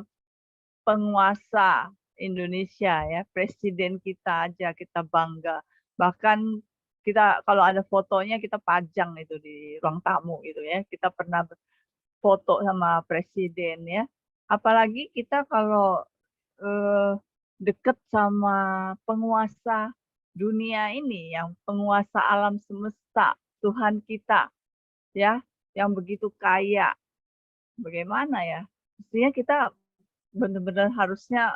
penguasa Indonesia ya, presiden kita aja kita bangga. Bahkan kita kalau ada fotonya kita pajang itu di ruang tamu gitu ya. Kita pernah foto sama presiden ya. Apalagi kita kalau deket sama penguasa dunia ini, yang penguasa alam semesta, Tuhan kita, ya, yang begitu kaya. Bagaimana ya? Mestinya kita benar-benar harusnya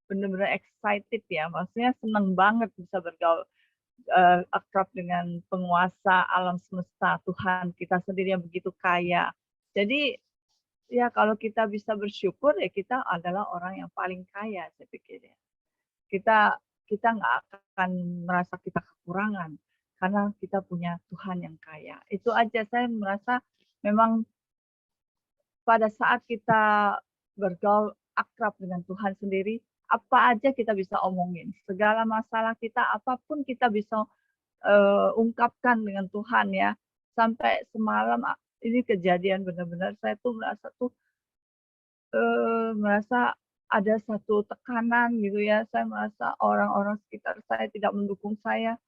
benar-benar excited ya, maksudnya senang banget bisa bergaul akrab dengan penguasa alam semesta, Tuhan kita sendiri yang begitu kaya. Jadi ya kalau kita bisa bersyukur ya kita adalah orang yang paling kaya, saya pikir ya. Kita nggak akan merasa kita kekurangan karena kita punya Tuhan yang kaya. Itu aja, saya merasa memang pada saat kita bergaul akrab dengan Tuhan sendiri, apa aja kita bisa omongin. Segala masalah kita, apapun kita bisa ungkapkan dengan Tuhan ya. Sampai semalam ini kejadian benar-benar saya tuh merasa ada satu tekanan gitu ya. Saya merasa orang-orang sekitar saya tidak mendukung saya,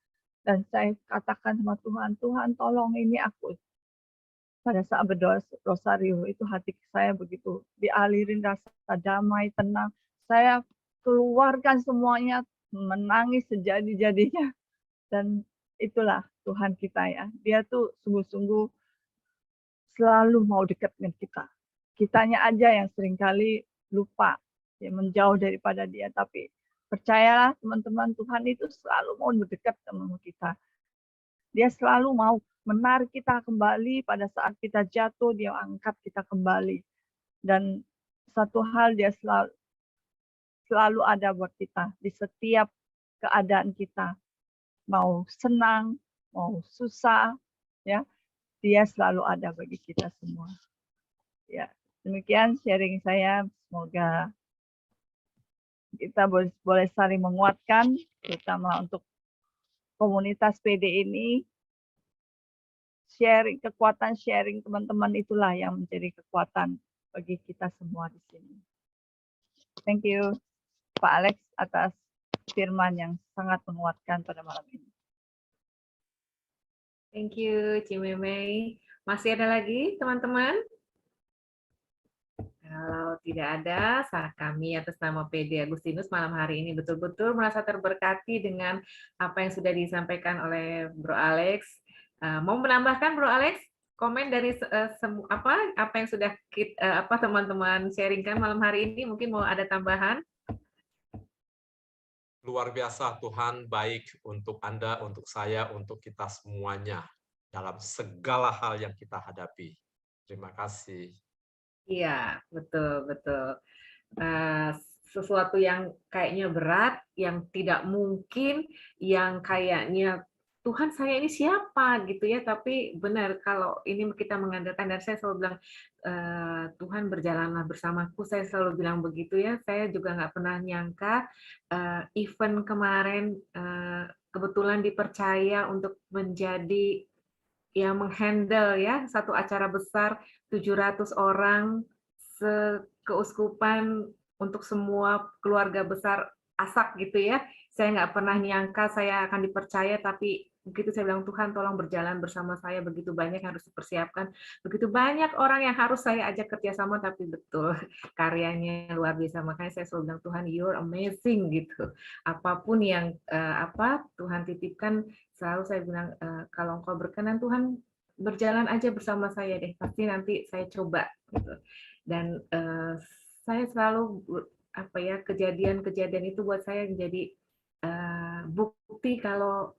dan saya katakan sama Tuhan, Tuhan tolong ini aku. Pada saat berdoa rosario itu hati saya begitu dialirin rasa damai, tenang. Saya keluarkan semuanya, menangis sejadi-jadinya, dan itulah Tuhan kita ya. Dia tuh sungguh-sungguh selalu mau dekat dengan kita. Kitanya aja yang seringkali lupa, ya, menjauh daripada dia. Tapi percayalah teman-teman, Tuhan itu selalu mau berdekat sama kita. Dia selalu mau menarik kita kembali pada saat kita jatuh, dia angkat kita kembali. Dan satu hal, dia selalu ada buat kita di setiap keadaan kita. Mau senang, mau susah, ya, dia selalu ada bagi kita semua. Ya, demikian sharing saya. Semoga kita boleh saling menguatkan, terutama untuk komunitas PD ini. Kekuatan sharing teman-teman itulah yang menjadi kekuatan bagi kita semua di sini. Thank you, Pak Alex, atas firman yang sangat menguatkan pada malam ini. Thank you, Cimemei. Masih ada lagi, teman-teman? Kalau tidak ada, kami atas nama PD Agustinus malam hari ini betul-betul merasa terberkati dengan apa yang sudah disampaikan oleh Bro Alex. Mau menambahkan, Bro Alex, komen dari apa yang sudah teman-teman sharingkan malam hari ini? Mungkin mau ada tambahan? Luar biasa, Tuhan baik untuk Anda, untuk saya, untuk kita semuanya dalam segala hal yang kita hadapi. Terima kasih. Iya, betul. Sesuatu yang kayaknya berat, yang tidak mungkin, yang kayaknya Tuhan saya ini siapa gitu ya, tapi benar kalau ini kita mengandalkan, dan saya selalu bilang Tuhan berjalanlah bersamaku, saya selalu bilang begitu ya. Saya juga nggak pernah nyangka event kemarin kebetulan dipercaya untuk menjadi yang menghandle ya satu acara besar 700 orang keuskupan untuk semua keluarga besar Asak gitu ya. Saya nggak pernah nyangka saya akan dipercaya, tapi begitu saya bilang Tuhan tolong berjalan bersama saya, begitu banyak yang harus dipersiapkan, begitu banyak orang yang harus saya ajak kerjasama, tapi betul karyanya luar biasa. Makanya saya selalu bilang Tuhan you're amazing gitu. Apapun yang Tuhan titipkan, selalu saya bilang kalau Engkau berkenan Tuhan berjalan aja bersama saya deh, pasti nanti saya coba gitu. Dan saya selalu kejadian-kejadian itu buat saya menjadi bukti kalau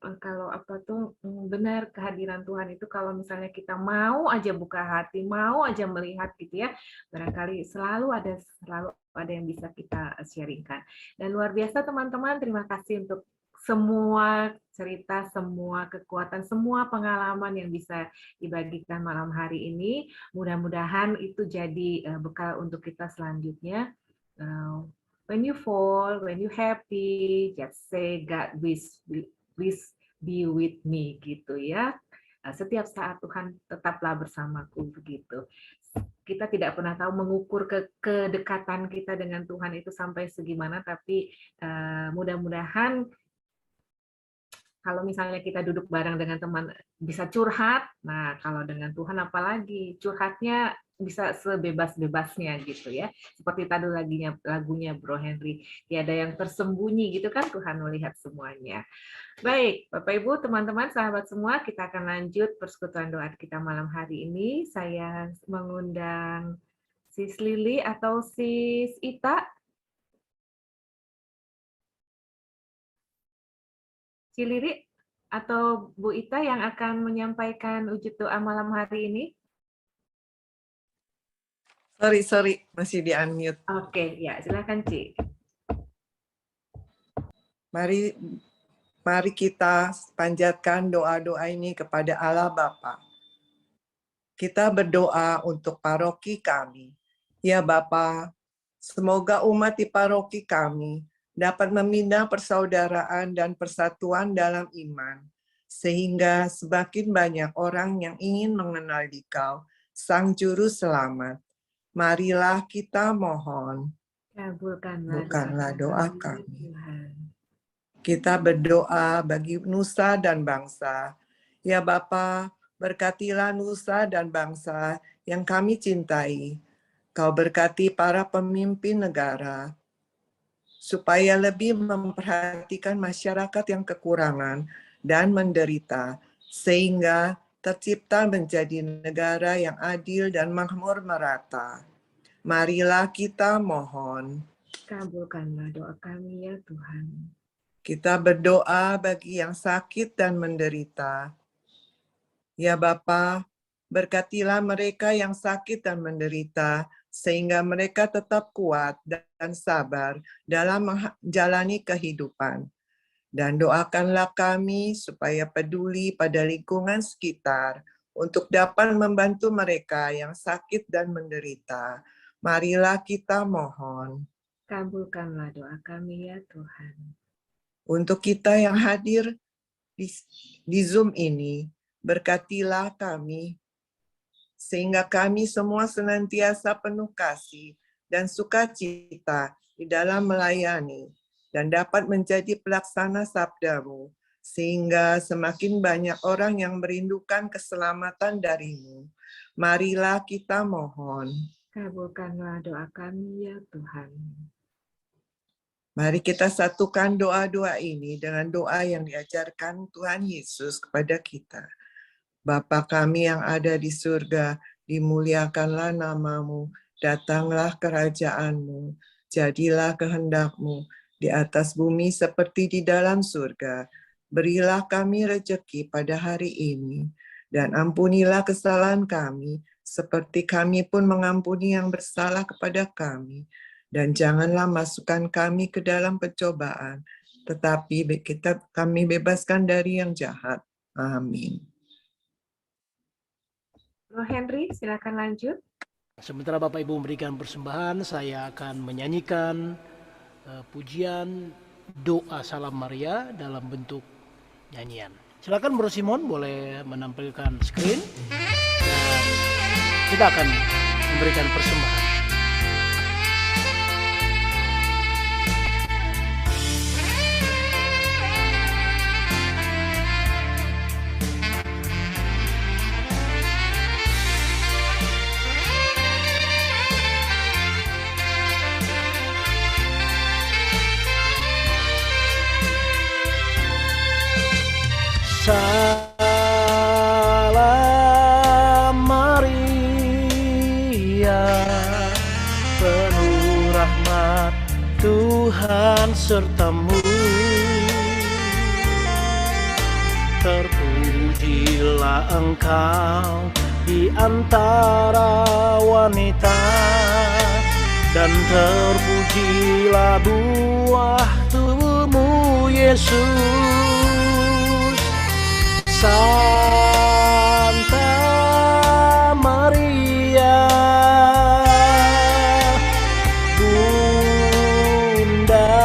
benar kehadiran Tuhan itu, kalau misalnya kita mau aja buka hati, mau aja melihat gitu ya, barangkali selalu ada yang bisa kita sharingkan. Dan luar biasa teman-teman, terima kasih untuk semua cerita, semua kekuatan, semua pengalaman yang bisa dibagikan malam hari ini. Mudah-mudahan itu jadi bekal untuk kita selanjutnya. When you fall, when you happy, just say God please be with me gitu ya. Setiap saat Tuhan tetaplah bersamaku begitu. Kita tidak pernah tahu mengukur kedekatan kita dengan Tuhan itu sampai segimana, tapi mudah-mudahan kalau misalnya kita duduk bareng dengan teman bisa curhat, nah kalau dengan Tuhan apalagi curhatnya bisa sebebas-bebasnya gitu ya. Seperti tadi lagunya Bro Henry, tiada yang tersembunyi gitu kan, Tuhan melihat semuanya. Baik, Bapak Ibu, teman-teman, sahabat semua, kita akan lanjut persekutuan doa kita malam hari ini. Saya mengundang Sis Lili atau Sis Ita. Ciliri atau Bu Ita yang akan menyampaikan wujud doa malam hari ini? Sorry, masih di unmute. Oke, ya silakan Ci. Mari kita panjatkan doa-doa ini kepada Allah Bapa. Kita berdoa untuk paroki kami. Ya Bapa, semoga umat di paroki kami dapat membina persaudaraan dan persatuan dalam iman, sehingga semakin banyak orang yang ingin mengenal Dikau, Sang Juru Selamat. Marilah kita mohon, kabulkanlah doa kami. Kita berdoa bagi nusa dan bangsa. Ya Bapa, berkatilah nusa dan bangsa yang kami cintai. Kau berkati para pemimpin negara, supaya lebih memperhatikan masyarakat yang kekurangan dan menderita, sehingga tercipta menjadi negara yang adil dan makmur merata. Marilah kita mohon. Kabulkanlah doa kami ya Tuhan. Kita berdoa bagi yang sakit dan menderita. Ya Bapa, berkatilah mereka yang sakit dan menderita, sehingga mereka tetap kuat dan sabar dalam menjalani kehidupan. Dan doakanlah kami supaya peduli pada lingkungan sekitar untuk dapat membantu mereka yang sakit dan menderita. Marilah kita mohon. Kabulkanlah doa kami ya Tuhan. Untuk kita yang hadir di Zoom ini, berkatilah kami, sehingga kami semua senantiasa penuh kasih dan sukacita di dalam melayani, dan dapat menjadi pelaksana sabda-Mu, sehingga semakin banyak orang yang merindukan keselamatan dari-Mu. Marilah kita mohon. Kabulkanlah doa kami ya Tuhan. Mari kita satukan doa-doa ini dengan doa yang diajarkan Tuhan Yesus kepada kita. Bapa kami yang ada di surga, dimuliakanlah nama-Mu, datanglah kerajaan-Mu, jadilah kehendak-Mu di atas bumi seperti di dalam surga. Berilah kami rejeki pada hari ini, dan ampunilah kesalahan kami, seperti kami pun mengampuni yang bersalah kepada kami. Dan janganlah masukkan kami ke dalam pencobaan, tetapi kami bebaskan dari yang jahat. Amin. Bro Henry, silakan lanjut. Sementara Bapak Ibu memberikan persembahan, saya akan menyanyikan pujian doa Salam Maria dalam bentuk nyanyian. Silakan Bro Simon boleh menampilkan screen dan kita akan memberikan persembahan. Salam Maria, penuh rahmat Tuhan sertamu. Terpujilah engkau di antara wanita, dan terpujilah buah tubuhmu Yesus. Santa Maria, Bunda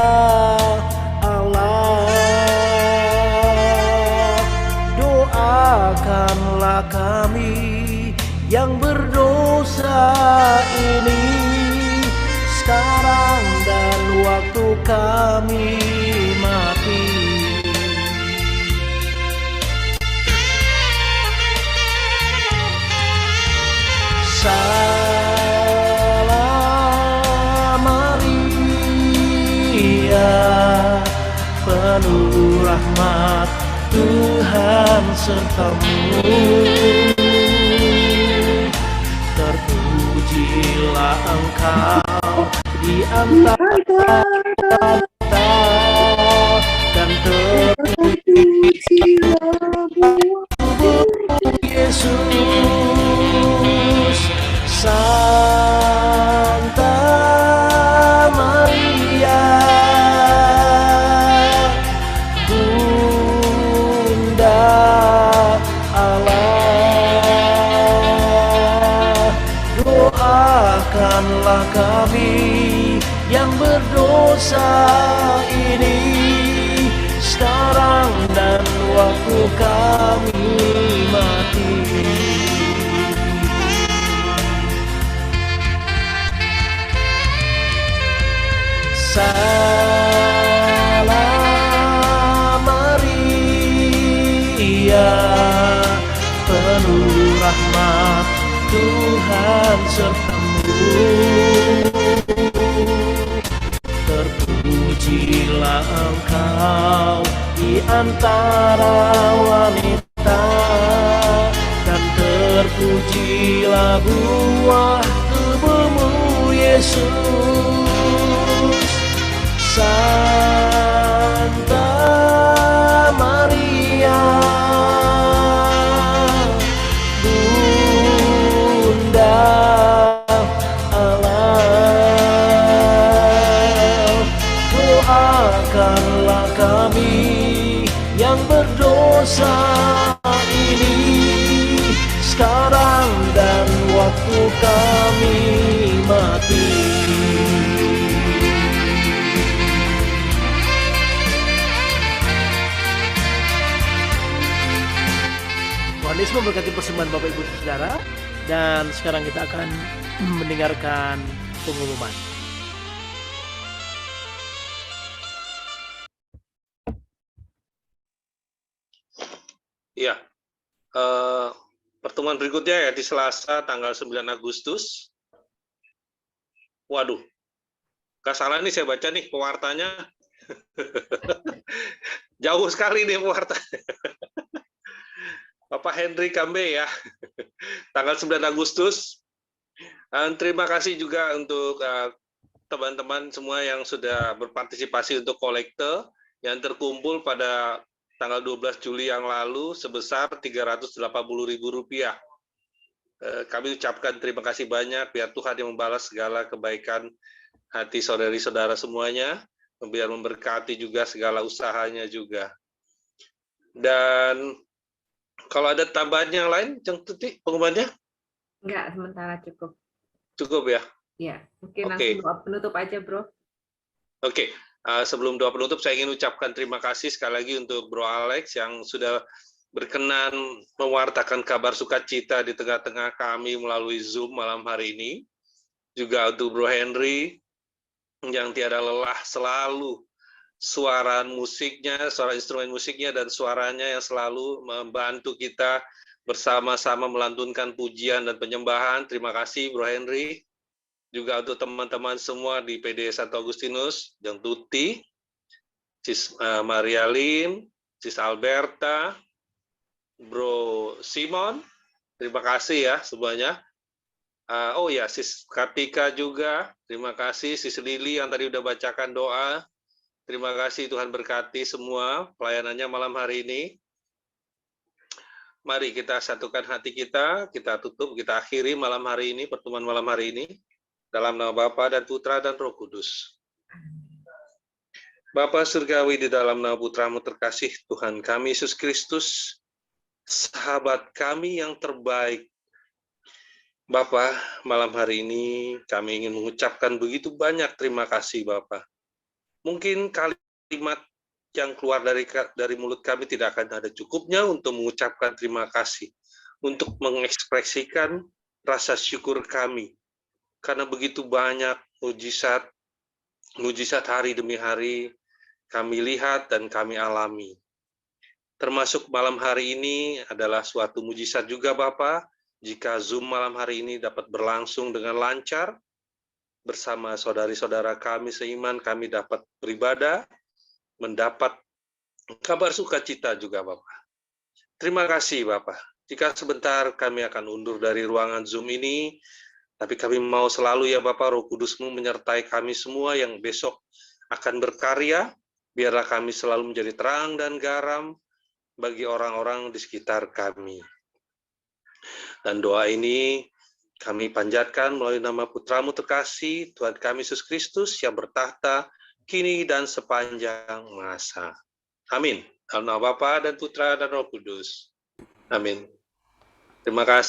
Allah, doakanlah kami yang berdosa ini sekarang dan waktu kami mati. Salam Maria, penuh rahmat Tuhan sertamu. Terpujilah engkau di antara wanita, dan terpujilah buah Yesus. Santa Maria, Bunda Allah, doakanlah kami yang berdosa ini sekarang dan waktu kami mati. Salam Maria, penuh rahmat Tuhan sertamu. Terpujilah engkau di antara wanita, dan terpujilah buah tubuhmu Yesus. Santa Maria, Bunda Allah, doakanlah kami yang berdosa ini sekarang dan waktu kami mati. Tuhan Yesus memberkati persembahan Bapak Ibu Saudara, dan sekarang kita akan mendengarkan pengumuman. Iya, pertemuan berikutnya ya di Selasa tanggal 9 Agustus. Waduh, gak salah nih saya baca nih pewartanya. Jauh sekali nih pewartanya. Bapak Henry Kambe ya, tanggal 9 Agustus. Terima kasih juga untuk teman-teman semua yang sudah berpartisipasi untuk kolekte yang terkumpul pada tanggal 12 Juli yang lalu sebesar Rp380.000. Kami ucapkan terima kasih banyak, biar Tuhan yang membalas segala kebaikan hati saudari-saudara semuanya, biar memberkati juga segala usahanya juga. Dan kalau ada tambahan yang lain, Ceng Tuti, pengumumannya? Enggak, sementara cukup. Cukup ya? Ya, mungkin Oke. langsung doa penutup aja, Bro. Oke, Sebelum doa penutup, saya ingin ucapkan terima kasih sekali lagi untuk Bro Alex yang sudah berkenan mewartakan kabar sukacita di tengah-tengah kami melalui Zoom malam hari ini. Juga untuk Bro Henry yang tiada lelah selalu suara musiknya, suara instrumen musiknya dan suaranya yang selalu membantu kita bersama-sama melantunkan pujian dan penyembahan. Terima kasih Bro Henry. Juga untuk teman-teman semua di PD Santo Agustinus, Jeng Tuti, Cis Maria Lin, Cis Alberta, Bro Simon, terima kasih ya semuanya. Oh ya, Sis Kartika juga, terima kasih. Sis Lili yang tadi udah bacakan doa, terima kasih, Tuhan berkati semua pelayanannya malam hari ini. Mari kita satukan hati kita tutup, kita akhiri malam hari ini, pertemuan malam hari ini. Dalam nama Bapa dan Putra dan Roh Kudus. Bapa Surgawi, di dalam nama Putramu terkasih, Tuhan kami Yesus Kristus, sahabat kami yang terbaik. Bapa, malam hari ini kami ingin mengucapkan begitu banyak terima kasih Bapa. Mungkin kalimat yang keluar dari mulut kami tidak akan ada cukupnya untuk mengucapkan terima kasih, untuk mengekspresikan rasa syukur kami. Karena begitu banyak mujizat hari demi hari kami lihat dan kami alami. Termasuk malam hari ini adalah suatu mujizat juga Bapa, jika Zoom malam hari ini dapat berlangsung dengan lancar, bersama saudari-saudara kami seiman, kami dapat beribadah, mendapat kabar sukacita juga Bapa. Terima kasih Bapa. Jika sebentar kami akan undur dari ruangan Zoom ini, tapi kami mau selalu ya Bapa, Roh Kudus-Mu menyertai kami semua yang besok akan berkarya, biarlah kami selalu menjadi terang dan garam bagi orang-orang di sekitar kami. Dan doa ini kami panjatkan melalui nama Putramu terkasih, Tuhan kami Yesus Kristus yang bertahta kini dan sepanjang masa. Amin. Dalam nama Bapa dan Putra dan Roh Kudus. Amin. Terima kasih.